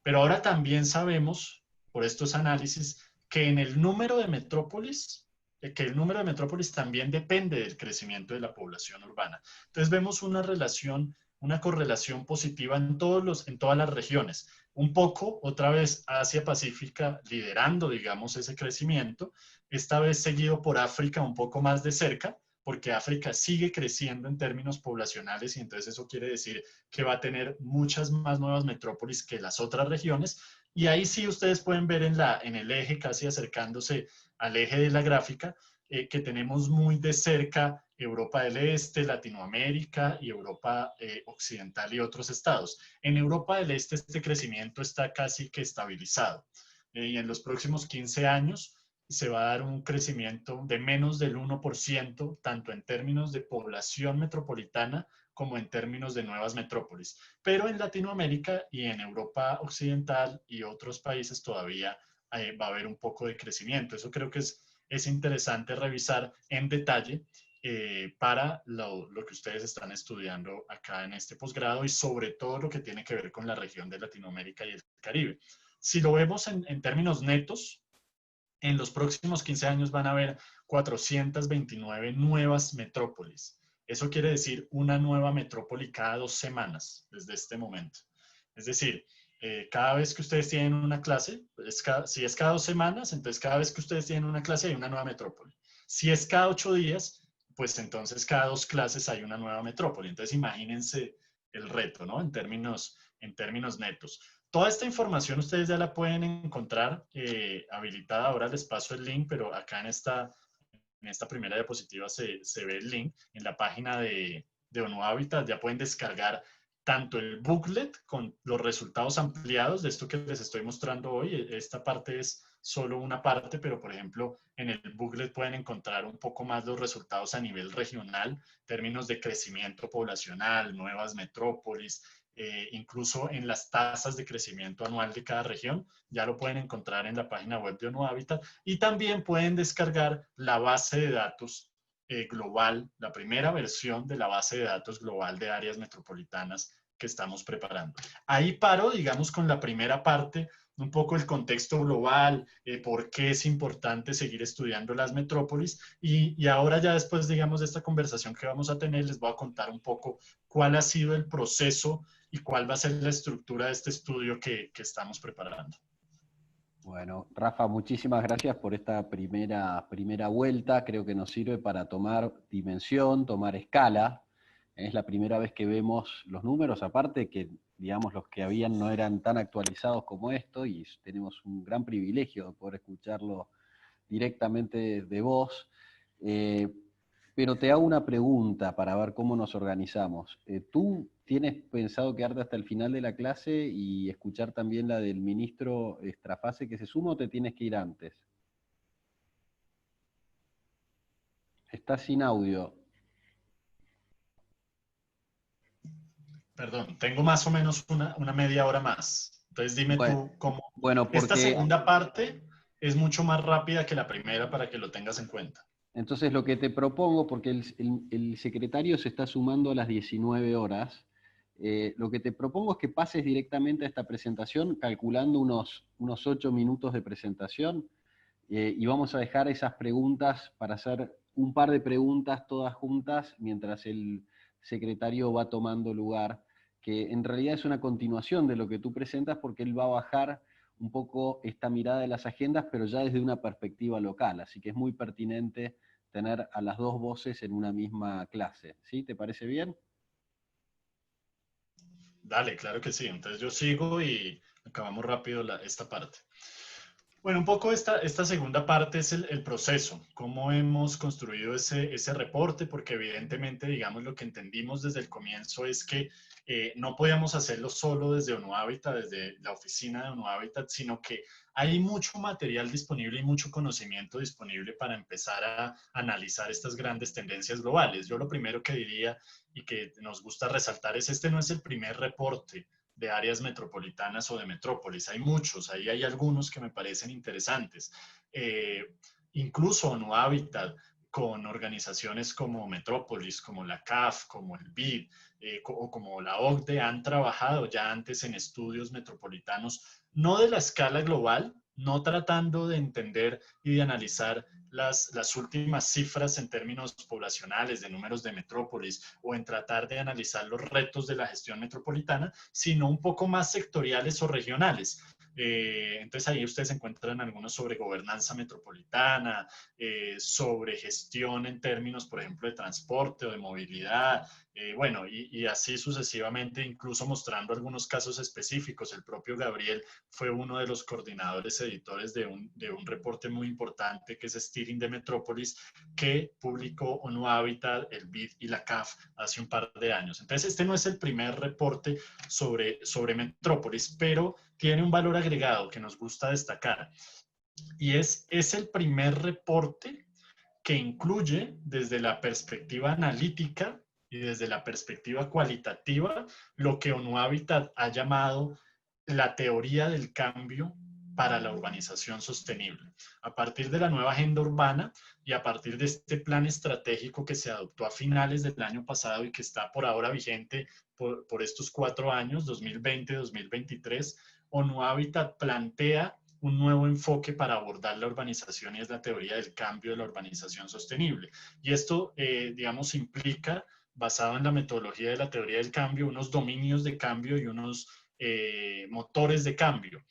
Pero ahora también sabemos, por estos análisis, que en el número de metrópolis, que el número de metrópolis también depende del crecimiento de la población urbana. Entonces vemos una relación, una correlación positiva en todas las regiones. Un poco, otra vez, Asia Pacífica liderando, digamos, ese crecimiento, esta vez seguido por África un poco más de cerca, porque África sigue creciendo en términos poblacionales y entonces eso quiere decir que va a tener muchas más nuevas metrópolis que las otras regiones. Y ahí sí ustedes pueden ver en el eje, casi acercándose al eje de la gráfica, que tenemos muy de cerca Europa del Este, Latinoamérica y Europa Occidental y otros estados. En Europa del Este este crecimiento está casi que estabilizado y en los próximos 15 años se va a dar un crecimiento de menos del 1%, tanto en términos de población metropolitana como en términos de nuevas metrópolis. Pero en Latinoamérica y en Europa Occidental y otros países todavía va a haber un poco de crecimiento. Eso creo que es interesante revisar en detalle para lo que ustedes están estudiando acá en este posgrado y sobre todo lo que tiene que ver con la región de Latinoamérica y el Caribe. Si lo vemos en términos netos, en los próximos 15 años van a haber 429 nuevas metrópolis. Eso quiere decir una nueva metrópoli cada 2 semanas desde este momento. Es decir, cada vez que ustedes tienen una clase, si es cada 2 semanas, entonces cada vez que ustedes tienen una clase hay una nueva metrópoli. Si es cada 8 días, pues entonces cada 2 clases hay una nueva metrópoli. Entonces imagínense el reto, ¿no? En términos netos. Toda esta información ustedes ya la pueden encontrar habilitada. Ahora les paso el link, pero acá en esta primera diapositiva se ve el link en la página de ONU Habitat. Ya pueden descargar tanto el booklet con los resultados ampliados de esto que les estoy mostrando hoy. Esta parte es solo una parte, pero por ejemplo en el booklet pueden encontrar un poco más los resultados a nivel regional, términos de crecimiento poblacional, nuevas metrópolis, incluso en las tasas de crecimiento anual de cada región. Ya lo pueden encontrar en la página web de ONU Habitat y también pueden descargar la base de datos global, la primera versión de la base de datos global de áreas metropolitanas que estamos preparando. Ahí paro, digamos, con la primera parte, un poco el contexto global, por qué es importante seguir estudiando las metrópolis y ahora ya después, digamos, de esta conversación que vamos a tener, les voy a contar un poco cuál ha sido el proceso y cuál va a ser la estructura de este estudio que estamos preparando. Bueno, Rafa, muchísimas gracias por esta primera vuelta. Creo que nos sirve para tomar dimensión, tomar escala. Es la primera vez que vemos los números, aparte que, digamos, los que habían no eran tan actualizados como esto, y tenemos un gran privilegio de poder escucharlo directamente de vos. Pero te hago una pregunta para ver cómo nos organizamos. ¿Tú tienes pensado quedarte hasta el final de la clase y escuchar también la del ministro Estrafase que se suma o te tienes que ir antes? Estás sin audio. Perdón, tengo más o menos una media hora más. Entonces dime Bueno, tú cómo... bueno, Esta porque segunda parte es mucho más rápida que la primera para que lo tengas en cuenta. entonces lo que te propongo, porque el secretario se está sumando a las 19 horas, lo que te propongo es que pases directamente a esta presentación calculando unos 8 minutos de presentación. Y vamos a dejar esas preguntas para hacer un par de preguntas todas juntas mientras el secretario va tomando lugar, que en realidad es una continuación de lo que tú presentas porque él va a bajar un poco esta mirada de las agendas, pero ya desde una perspectiva local, así que es muy pertinente tener a las dos voces en una misma clase. ¿Sí? ¿Te parece bien? Dale, claro que sí. Entonces yo sigo y acabamos rápido esta parte. Bueno, un poco esta segunda parte es el proceso, cómo hemos construido ese reporte, porque evidentemente, digamos, lo que entendimos desde el comienzo es que no podíamos hacerlo solo desde ONU Habitat, desde la oficina de ONU Habitat, sino que hay mucho material disponible y mucho conocimiento disponible para empezar a analizar estas grandes tendencias globales. Yo lo primero que diría y que nos gusta resaltar es este no es el primer reporte de áreas metropolitanas o de metrópolis. Hay muchos, ahí hay algunos que me parecen interesantes. Incluso ONU Habitat, con organizaciones como Metrópolis, como la CAF, como el BID, o como la OCDE, han trabajado ya antes en estudios metropolitanos, no de la escala global, no tratando de entender y de analizar las últimas cifras en términos poblacionales, de números de metrópolis, o en tratar de analizar los retos de la gestión metropolitana, sino un poco más sectoriales o regionales. Entonces ahí ustedes encuentran algunos sobre gobernanza metropolitana, sobre gestión en términos, por ejemplo, de transporte o de movilidad, bueno, y así sucesivamente, incluso mostrando algunos casos específicos. El propio Gabriel fue uno de los coordinadores editores de un reporte muy importante que es Steering de Metrópolis, que publicó ONU Habitat, el BID y la CAF hace un par de años. Entonces, este no es el primer reporte sobre Metrópolis, pero tiene un valor agregado que nos gusta destacar. Y es el primer reporte que incluye desde la perspectiva analítica y desde la perspectiva cualitativa lo que ONU Habitat ha llamado la teoría del cambio para la urbanización sostenible. A partir de la nueva agenda urbana y a partir de este plan estratégico que se adoptó a finales del año pasado y que está por ahora vigente por estos 4 años, 2020-2023, ONU Habitat plantea un nuevo enfoque para abordar la urbanización y es la teoría del cambio de la urbanización sostenible. Y esto, digamos, implica, basado en la metodología de la teoría del cambio, unos dominios de cambio y unos motores de cambio.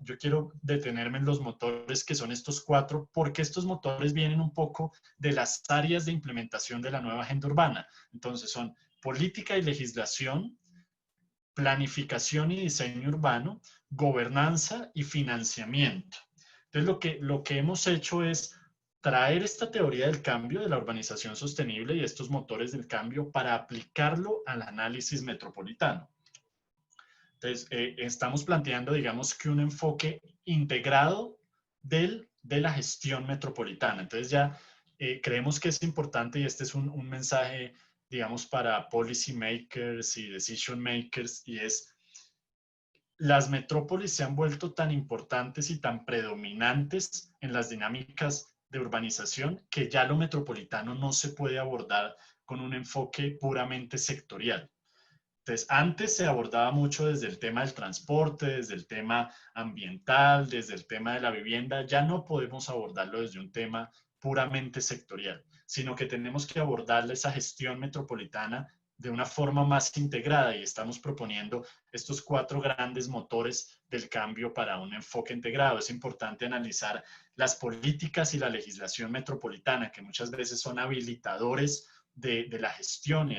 Yo quiero detenerme en los motores que son estos 4, porque estos motores vienen un poco de las áreas de implementación de la nueva agenda urbana. Entonces son política y legislación, planificación y diseño urbano, gobernanza y financiamiento. Entonces, lo que hemos hecho es traer esta teoría del cambio de la urbanización sostenible y estos motores del cambio para aplicarlo al análisis metropolitano. Entonces, estamos planteando, digamos, que un enfoque integrado de la gestión metropolitana. Entonces, ya creemos que es importante y este es un mensaje, digamos, para policy makers y decision makers, y es: las metrópolis se han vuelto tan importantes y tan predominantes en las dinámicas de urbanización que ya lo metropolitano no se puede abordar con un enfoque puramente sectorial. Entonces, antes se abordaba mucho desde el tema del transporte, desde el tema ambiental, desde el tema de la vivienda. Ya no podemos abordarlo desde un tema puramente sectorial, sino que tenemos que abordar esa gestión metropolitana de una forma más integrada, y estamos proponiendo estos 4 grandes motores del cambio para un enfoque integrado. Es importante analizar las políticas y la legislación metropolitana, que muchas veces son habilitadores de la gestión.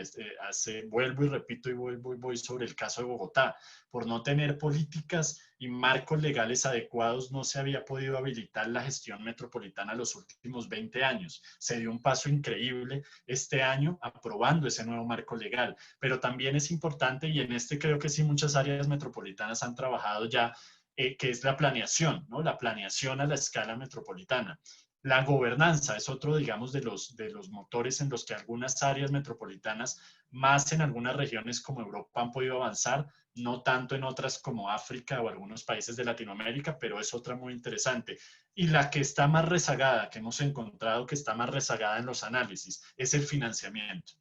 Vuelvo y repito y voy sobre el caso de Bogotá. Por no tener políticas y marcos legales adecuados, no se había podido habilitar la gestión metropolitana los últimos 20 años. Se dio un paso increíble este año aprobando ese nuevo marco legal, pero también es importante, y en este creo que sí muchas áreas metropolitanas han trabajado ya, que es la planeación, ¿no? La planeación a la escala metropolitana. La gobernanza es otro, digamos, de los motores en los que algunas áreas metropolitanas, más en algunas regiones como Europa, han podido avanzar, no tanto en otras como África o algunos países de Latinoamérica, pero es otra muy interesante. Y la que está más rezagada, que hemos encontrado que está más rezagada en los análisis, es el financiamiento.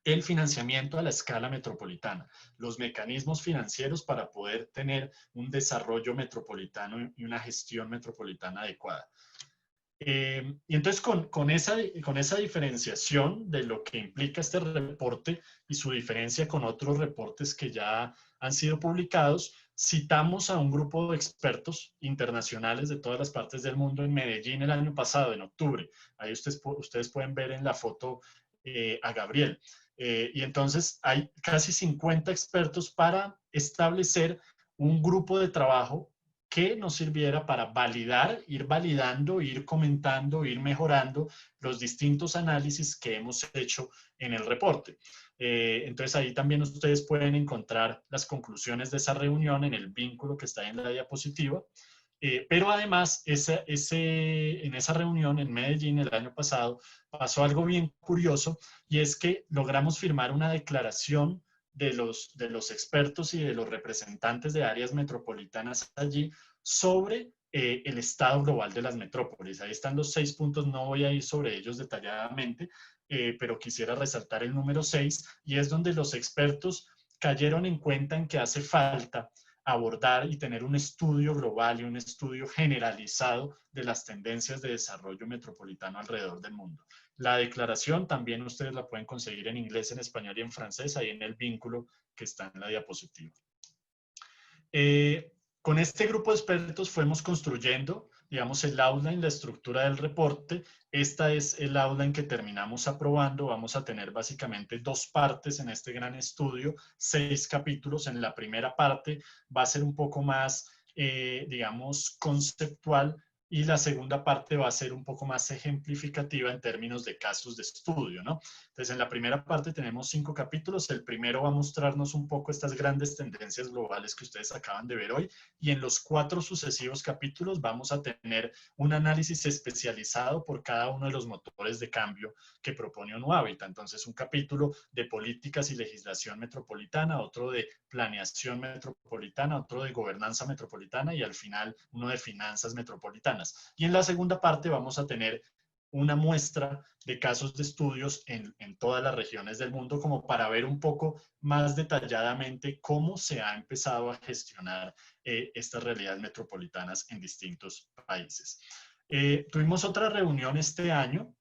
El financiamiento a la escala metropolitana, los mecanismos financieros para poder tener un desarrollo metropolitano y una gestión metropolitana adecuada. Y entonces con esa diferenciación de lo que implica este reporte y su diferencia con otros reportes que ya han sido publicados, citamos a un grupo de expertos internacionales de todas las partes del mundo en Medellín el año pasado, en octubre. Ahí ustedes pueden ver en la foto a Gabriel. Y entonces hay casi 50 expertos para establecer un grupo de trabajo que nos sirviera para validar, ir validando, ir comentando, ir mejorando los distintos análisis que hemos hecho en el reporte. Entonces ahí también ustedes pueden encontrar las conclusiones de esa reunión en el vínculo que está en la diapositiva. Pero además, en esa reunión en Medellín el año pasado pasó algo bien curioso, y es que logramos firmar una declaración de los expertos y de los representantes de áreas metropolitanas allí sobre el estado global de las metrópolis. Ahí están los 6 puntos, no voy a ir sobre ellos detalladamente, pero quisiera resaltar el número 6, y es donde los expertos cayeron en cuenta en que hace falta abordar y tener un estudio global y un estudio generalizado de las tendencias de desarrollo metropolitano alrededor del mundo. La declaración también ustedes la pueden conseguir en inglés, en español y en francés, ahí en el vínculo que está en la diapositiva. Con este grupo de expertos fuimos construyendo, digamos, el outline, la estructura del reporte. Esta es el outline que terminamos aprobando. Vamos a tener básicamente 2 partes en este gran estudio, 6 capítulos. En la primera parte va a ser un poco más, digamos, conceptual, y la segunda parte va a ser un poco más ejemplificativa en términos de casos de estudio, ¿no? Entonces, en la primera parte tenemos 5 capítulos. El primero va a mostrarnos un poco estas grandes tendencias globales que ustedes acaban de ver hoy, y en los 4 sucesivos capítulos vamos a tener un análisis especializado por cada uno de los motores de cambio que propone ONU Habitat. Entonces, un capítulo de políticas y legislación metropolitana, otro de planeación metropolitana, otro de gobernanza metropolitana, y al final uno de finanzas metropolitanas. Y en la segunda parte vamos a tener una muestra de casos de estudios en todas las regiones del mundo, como para ver un poco más detalladamente cómo se ha empezado a gestionar estas realidades metropolitanas en distintos países. Tuvimos otra reunión este año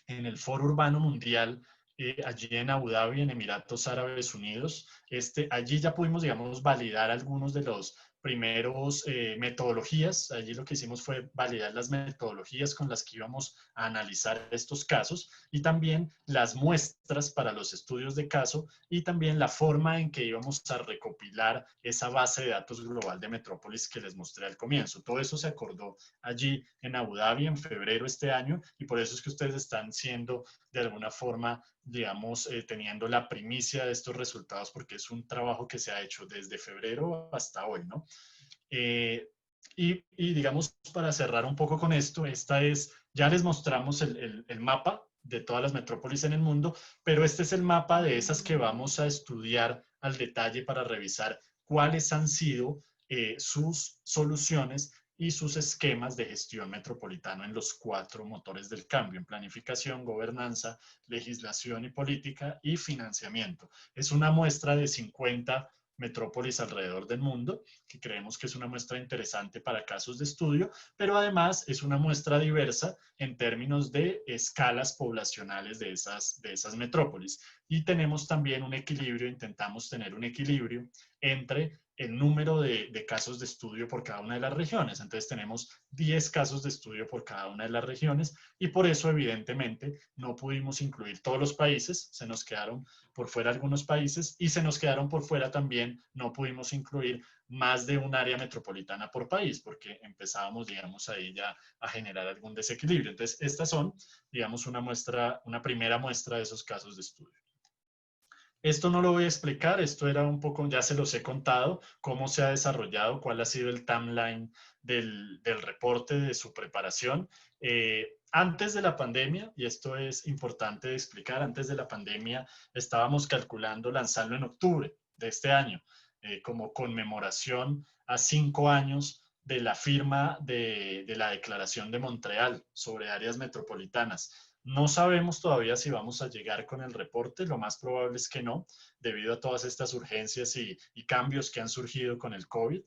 en el Foro Urbano Mundial, allí en Abu Dhabi, en Emiratos Árabes Unidos. Allí ya pudimos, digamos, validar algunos de los primeros metodologías. Allí lo que hicimos fue validar las metodologías con las que íbamos a analizar estos casos, y también las muestras para los estudios de caso, y también la forma en que íbamos a recopilar esa base de datos global de metrópolis que les mostré al comienzo. Todo eso se acordó allí en Abu Dhabi en febrero este año, y por eso es que ustedes están siendo de alguna forma, digamos, teniendo la primicia de estos resultados, porque es un trabajo que se ha hecho desde febrero hasta hoy, ¿no? Y digamos, para cerrar un poco con esto, ya les mostramos el mapa de todas las metrópolis en el mundo, pero este es el mapa de esas que vamos a estudiar al detalle para revisar cuáles han sido sus soluciones y sus esquemas de gestión metropolitana en los 4 motores del cambio: en planificación, gobernanza, legislación y política, y financiamiento. Es una muestra de 50 metrópolis alrededor del mundo, que creemos que es una muestra interesante para casos de estudio, pero además es una muestra diversa en términos de escalas poblacionales de esas metrópolis. Y tenemos también un equilibrio, intentamos tener un equilibrio entre el número de casos de estudio por cada una de las regiones. Entonces tenemos 10 casos de estudio por cada una de las regiones, y por eso evidentemente no pudimos incluir todos los países, se nos quedaron por fuera algunos países, y se nos quedaron por fuera también, no pudimos incluir más de un área metropolitana por país, porque empezábamos, digamos, ahí ya a generar algún desequilibrio. Entonces, estas son, digamos, una primera muestra de esos casos de estudio. Esto no lo voy a explicar, esto era un poco, ya se los he contado, cómo se ha desarrollado, cuál ha sido el timeline del reporte, de su preparación. Antes de la pandemia, y esto es importante de explicar, antes de la pandemia estábamos calculando lanzarlo en octubre de este año, como conmemoración a 5 años de la firma de la Declaración de Montreal sobre áreas metropolitanas. No sabemos todavía si vamos a llegar con el reporte, lo más probable es que no, debido a todas estas urgencias y cambios que han surgido con el COVID,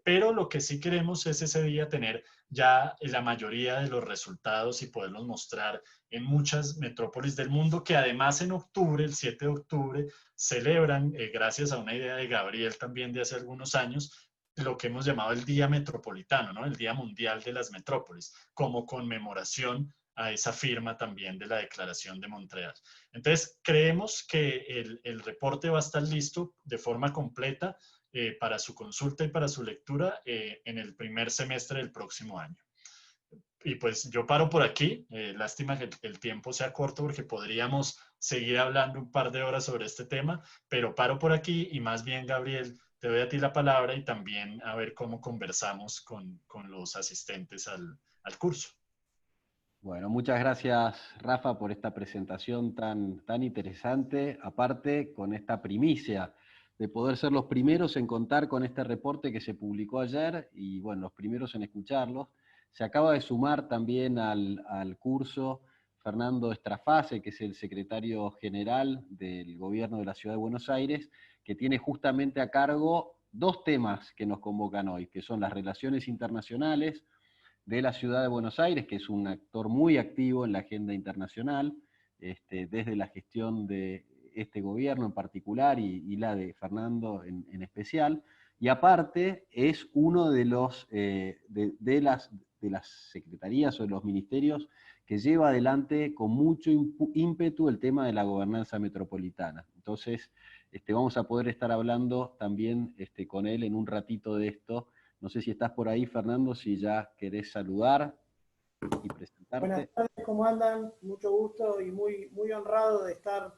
pero lo que sí queremos es ese día tener ya la mayoría de los resultados y poderlos mostrar en muchas metrópolis del mundo, que además en octubre, el 7 de octubre, celebran, gracias a una idea de Gabriel también de hace algunos años, lo que hemos llamado el Día Metropolitano, ¿no? El Día Mundial de las Metrópolis, como conmemoración a esa firma también de la Declaración de Montreal. Entonces, creemos que el reporte va a estar listo de forma completa para su consulta y para su lectura en el primer semestre del próximo año. Y pues yo paro por aquí. Lástima que el tiempo sea corto, porque podríamos seguir hablando un par de horas sobre este tema, pero paro por aquí, y más bien, Gabriel, te doy a ti la palabra, y también a ver cómo conversamos con los asistentes al curso. Bueno, muchas gracias, Rafa, por esta presentación tan interesante, aparte con esta primicia de poder ser los primeros en contar con este reporte que se publicó ayer y, bueno, los primeros en escucharlos. Se acaba de sumar también al curso Fernando Estrafase, que es el secretario general del gobierno de la Ciudad de Buenos Aires, que tiene justamente a cargo dos temas que nos convocan hoy, que son las relaciones internacionales de la Ciudad de Buenos Aires, que es un actor muy activo en la agenda internacional, desde la gestión de este gobierno en particular y la de Fernando en especial, y aparte es uno de, de las secretarías o de los ministerios que lleva adelante con mucho ímpetu el tema de la gobernanza metropolitana. Entonces, vamos a poder estar hablando también con él en un ratito de esto. No sé si estás por ahí, Fernando, si ya querés saludar y Buenas presentarte. tardes, ¿cómo andan? Mucho gusto y muy honrado de estar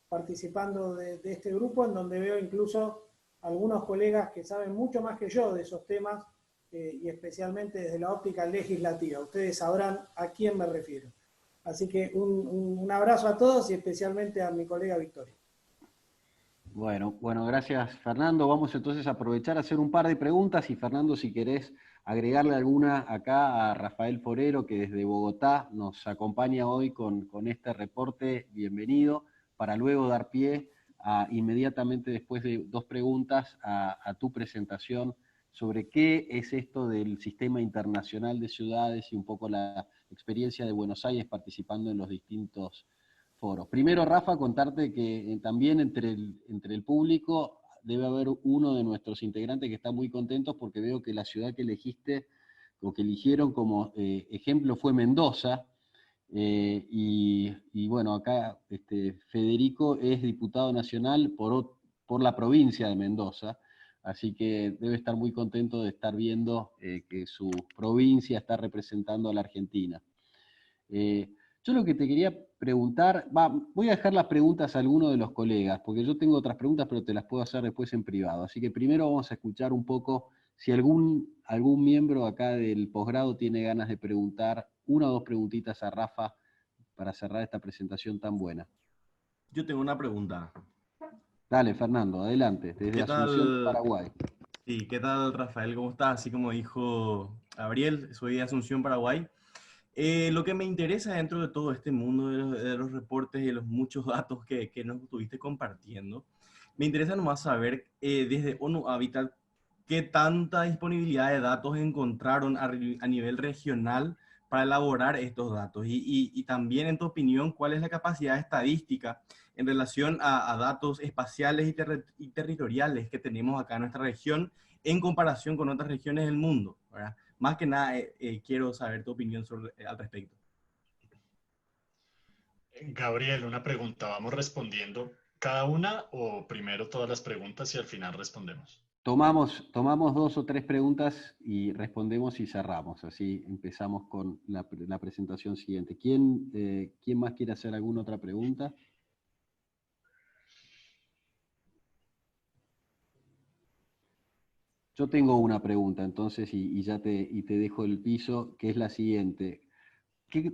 participando de este grupo, en donde veo incluso algunos colegas que saben mucho más que yo de esos temas, y especialmente desde la óptica legislativa. Ustedes sabrán a quién me refiero. Así que un abrazo a todos y especialmente a mi colega Victoria. Bueno, gracias, Fernando. Vamos entonces a aprovechar a hacer un par de preguntas y, Fernando, si querés agregarle alguna acá a Rafael Forero, que desde Bogotá nos acompaña hoy con este reporte, bienvenido, para luego dar pie inmediatamente después de dos preguntas a tu presentación sobre qué es esto del sistema internacional de ciudades y un poco la experiencia de Buenos Aires participando en los distintos foros. Primero, Rafa, contarte que también entre el público debe haber uno de nuestros integrantes que está muy contentos porque veo que la ciudad que elegiste o que eligieron como ejemplo fue Mendoza. Y bueno, acá Federico es diputado nacional por la provincia de Mendoza, así que debe estar muy contento de estar viendo que su provincia está representando a la Argentina. Yo lo que te quería preguntar, voy a dejar las preguntas a alguno de los colegas, porque yo tengo otras preguntas, pero te las puedo hacer después en privado. Así que primero vamos a escuchar un poco si algún miembro acá del posgrado tiene ganas de preguntar una o dos preguntitas a Rafa para cerrar esta presentación tan buena. Yo tengo una pregunta. Dale, Fernando, adelante, desde ¿Qué Asunción, tal? Paraguay. Sí, ¿qué tal, Rafael? ¿Cómo estás? Así como dijo Gabriel, soy de Asunción, Paraguay. Lo que me interesa dentro de todo este mundo de los reportes y de los muchos datos que nos estuviste compartiendo, me interesa nomás saber desde ONU Habitat qué tanta disponibilidad de datos encontraron a nivel regional para elaborar estos datos y también, en tu opinión, cuál es la capacidad estadística en relación a datos espaciales y territoriales que tenemos acá en nuestra región en comparación con otras regiones del mundo, ¿verdad? Más que nada, quiero saber tu opinión al respecto. Gabriel, una pregunta. ¿Vamos respondiendo cada una o primero todas las preguntas y al final respondemos? Tomamos dos o tres preguntas y respondemos y cerramos. Así empezamos con la presentación siguiente. ¿Quién más quiere hacer alguna otra pregunta? Yo tengo una pregunta entonces y te dejo el piso, que es la siguiente.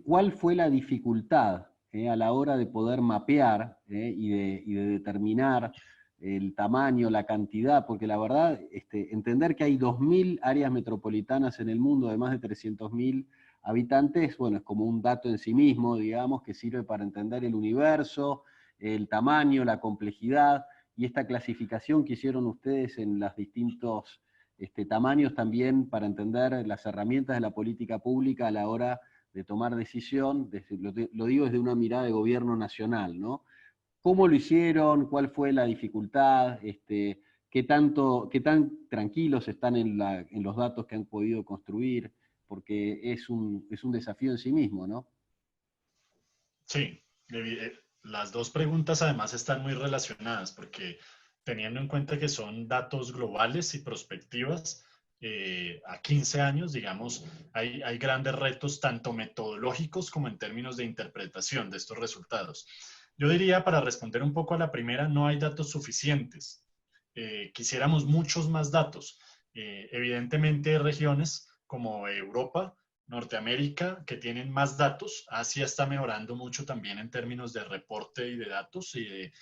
¿Cuál fue la dificultad a la hora de poder mapear y de determinar el tamaño, la cantidad? Porque la verdad, entender que hay 2.000 áreas metropolitanas en el mundo de más de 300.000 habitantes, bueno, es como un dato en sí mismo, digamos, que sirve para entender el universo, el tamaño, la complejidad, y esta clasificación que hicieron ustedes en los distintos tamaños también para entender las herramientas de la política pública a la hora de tomar decisión, lo digo desde una mirada de gobierno nacional, ¿no? ¿Cómo lo hicieron? ¿Cuál fue la dificultad? ¿Qué tan tranquilos están en los datos que han podido construir? Porque es un desafío en sí mismo, ¿no? Sí, las dos preguntas además están muy relacionadas porque teniendo en cuenta que son datos globales y prospectivas, a 15 años, digamos, hay grandes retos tanto metodológicos como en términos de interpretación de estos resultados. Yo diría, para responder un poco a la primera, no hay datos suficientes. Quisiéramos muchos más datos. Evidentemente, regiones como Europa Norteamérica, que tienen más datos. Asia está mejorando mucho también en términos de reporte y de datos y de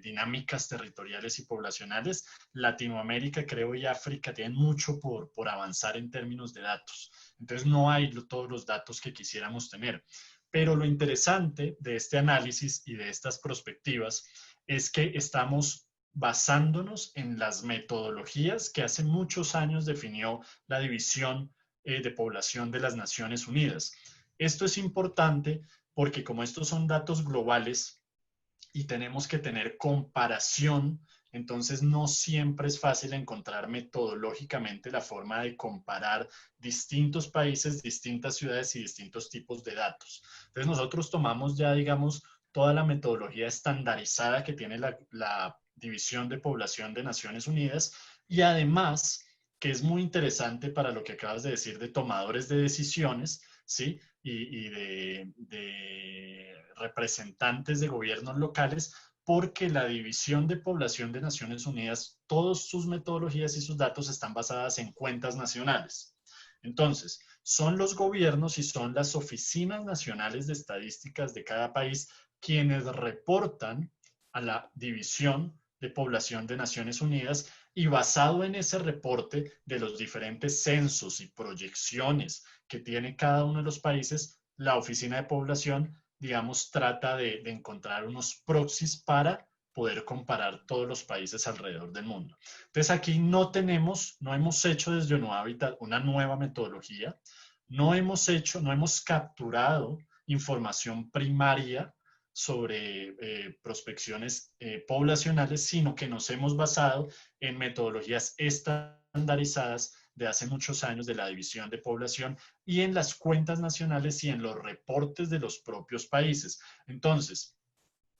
dinámicas territoriales y poblacionales. Latinoamérica, creo, y África tienen mucho por avanzar en términos de datos. Entonces no hay todos los datos que quisiéramos tener. Pero lo interesante de este análisis y de estas perspectivas es que estamos basándonos en las metodologías que hace muchos años definió la división de población de las Naciones Unidas. Esto es importante porque como estos son datos globales y tenemos que tener comparación, entonces no siempre es fácil encontrar metodológicamente la forma de comparar distintos países, distintas ciudades y distintos tipos de datos. Entonces nosotros tomamos ya, digamos, toda la metodología estandarizada que tiene la División de Población de Naciones Unidas y además, que es muy interesante para lo que acabas de decir de tomadores de decisiones, ¿sí? Y de representantes de gobiernos locales, porque la División de Población de Naciones Unidas, todas sus metodologías y sus datos están basadas en cuentas nacionales. Entonces, son los gobiernos y son las oficinas nacionales de estadísticas de cada país quienes reportan a la División de Población de Naciones Unidas y basado en ese reporte de los diferentes censos y proyecciones que tiene cada uno de los países, la Oficina de Población, digamos, trata de encontrar unos proxies para poder comparar todos los países alrededor del mundo. Entonces aquí no hemos hecho desde Nuevo Hábitat una nueva metodología, no hemos capturado información primaria sobre prospecciones poblacionales, sino que nos hemos basado en metodologías estandarizadas de hace muchos años de la división de población y en las cuentas nacionales y en los reportes de los propios países. Entonces,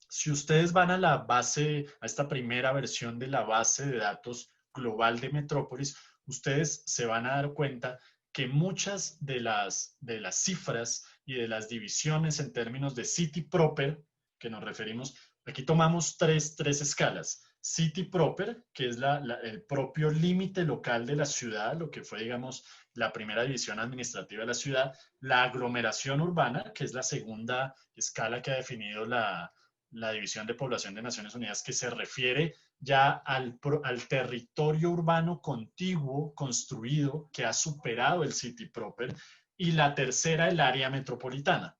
si ustedes van a la base, a esta primera versión de la base de datos global de Metrópolis, ustedes se van a dar cuenta que muchas de las cifras y de las divisiones en términos de city proper, que nos referimos, aquí tomamos tres escalas. City proper, que es el propio límite local de la ciudad, lo que fue, digamos, la primera división administrativa de la ciudad, la aglomeración urbana, que es la segunda escala que ha definido la División de Población de Naciones Unidas, que se refiere ya al territorio urbano contiguo construido que ha superado el city proper, y la tercera, el área metropolitana,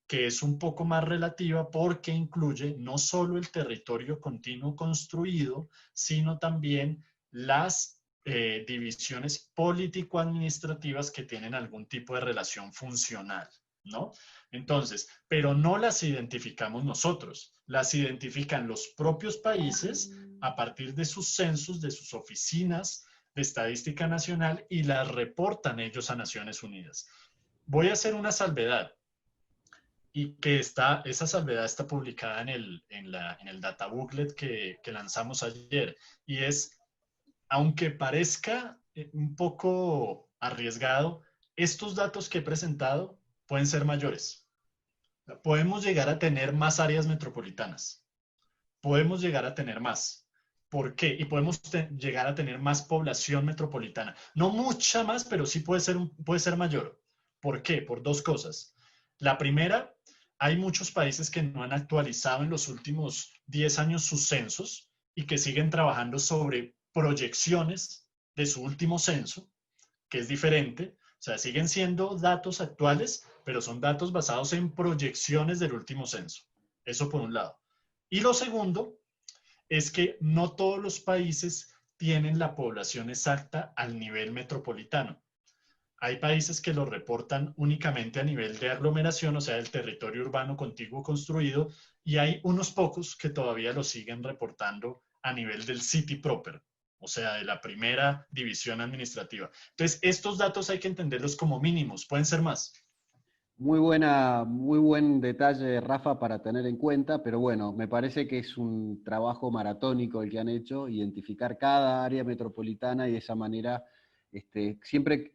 que es un poco más relativa porque incluye no solo el territorio continuo construido, sino también las divisiones político-administrativas que tienen algún tipo de relación funcional, ¿no? Entonces, pero no las identificamos nosotros, las identifican los propios países a partir de sus censos, de sus oficinas de estadística nacional y las reportan ellos a Naciones Unidas. Voy a hacer una salvedad y que esa salvedad está publicada en el data booklet que lanzamos ayer y es, aunque parezca un poco arriesgado, estos datos que he presentado pueden ser mayores. Podemos llegar a tener más áreas metropolitanas. Podemos llegar a tener más. ¿Por qué? Y podemos llegar a tener más población metropolitana. No mucha más, pero sí puede ser mayor. ¿Por qué? Por dos cosas. La primera, hay muchos países que no han actualizado en los últimos 10 años sus censos y que siguen trabajando sobre proyecciones de su último censo, que es diferente. O sea, siguen siendo datos actuales, pero son datos basados en proyecciones del último censo. Eso por un lado. Y lo segundo es que no todos los países tienen la población exacta al nivel metropolitano. Hay países que lo reportan únicamente a nivel de aglomeración, o sea, el territorio urbano contiguo construido, y hay unos pocos que todavía lo siguen reportando a nivel del city proper, o sea, de la primera división administrativa. Entonces, estos datos hay que entenderlos como mínimos, pueden ser más. Muy buen detalle, Rafa, para tener en cuenta, pero bueno, me parece que es un trabajo maratónico el que han hecho, identificar cada área metropolitana y de esa manera, siempre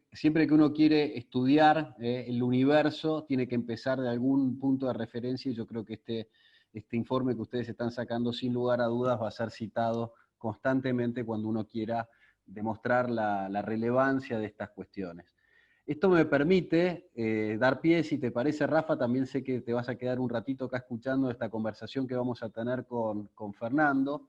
que uno quiere estudiar el universo, tiene que empezar de algún punto de referencia y yo creo que este informe que ustedes están sacando, sin lugar a dudas, va a ser citado constantemente cuando uno quiera demostrar la relevancia de estas cuestiones. Esto me permite dar pie, si te parece, Rafa, también sé que te vas a quedar un ratito acá escuchando esta conversación que vamos a tener con Fernando,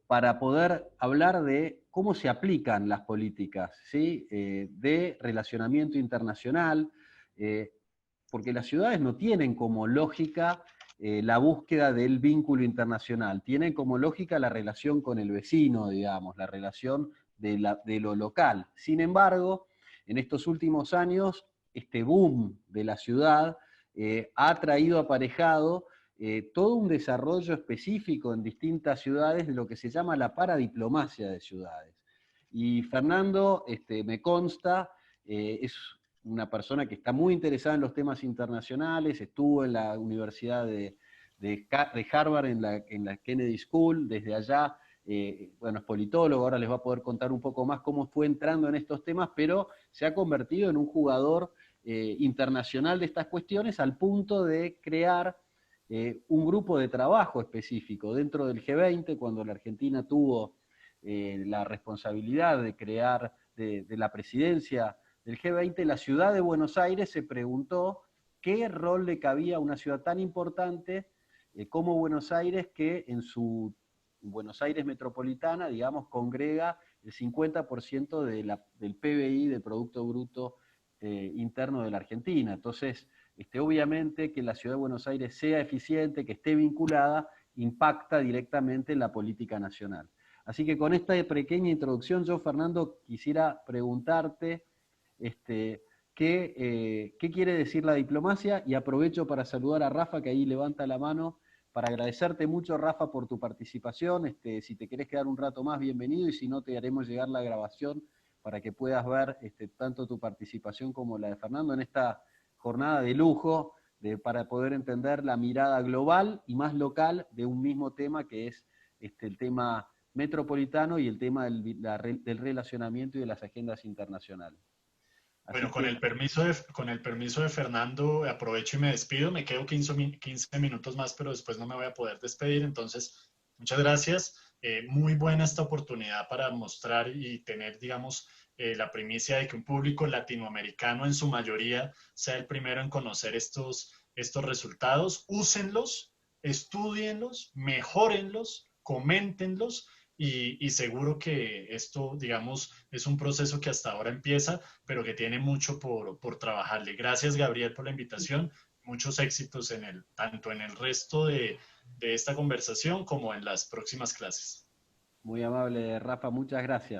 para poder hablar de cómo se aplican las políticas, ¿sí? De relacionamiento internacional, porque las ciudades no tienen como lógica la búsqueda del vínculo internacional, tienen como lógica la relación con el vecino, digamos, la relación de lo local. Sin embargo, en estos últimos años, este boom de la ciudad ha traído aparejado todo un desarrollo específico en distintas ciudades de lo que se llama la paradiplomacia de ciudades. Y Fernando, me consta, es una persona que está muy interesada en los temas internacionales, estuvo en la Universidad de Harvard, en la Kennedy School, desde allá, bueno, es politólogo, ahora les va a poder contar un poco más cómo fue entrando en estos temas, pero se ha convertido en un jugador internacional de estas cuestiones al punto de crear un grupo de trabajo específico dentro del G20, cuando la Argentina tuvo la responsabilidad de crear, de la presidencia del G20, la ciudad de Buenos Aires se preguntó qué rol le cabía a una ciudad tan importante como Buenos Aires, que en su Buenos Aires metropolitana, digamos, congrega el 50% del PBI, del Producto Bruto Interno de la Argentina. Entonces, obviamente que la ciudad de Buenos Aires sea eficiente, que esté vinculada, impacta directamente en la política nacional. Así que con esta pequeña introducción, yo, Fernando, quisiera preguntarte ¿qué quiere decir la diplomacia? Y aprovecho para saludar a Rafa, que ahí levanta la mano, para agradecerte mucho, Rafa, por tu participación. Si te querés quedar un rato más, bienvenido, y si no, te haremos llegar la grabación para que puedas ver tanto tu participación como la de Fernando en esta jornada de lujo, para poder entender la mirada global y más local de un mismo tema, que es el tema metropolitano y el tema del relacionamiento y de las agendas internacionales. Bueno, con el permiso de Fernando, aprovecho y me despido. Me quedo 15 minutos más, pero después no me voy a poder despedir. Entonces, muchas gracias. Muy buena esta oportunidad para mostrar y tener, digamos, la primicia de que un público latinoamericano en su mayoría sea el primero en conocer estos resultados. Úsenlos, estudienlos, mejórenlos, coméntenlos. Y seguro que esto, digamos, es un proceso que hasta ahora empieza, pero que tiene mucho por trabajarle. Gracias, Gabriel, por la invitación. Muchos éxitos tanto en el resto de esta conversación como en las próximas clases. Muy amable, Rafa, muchas gracias.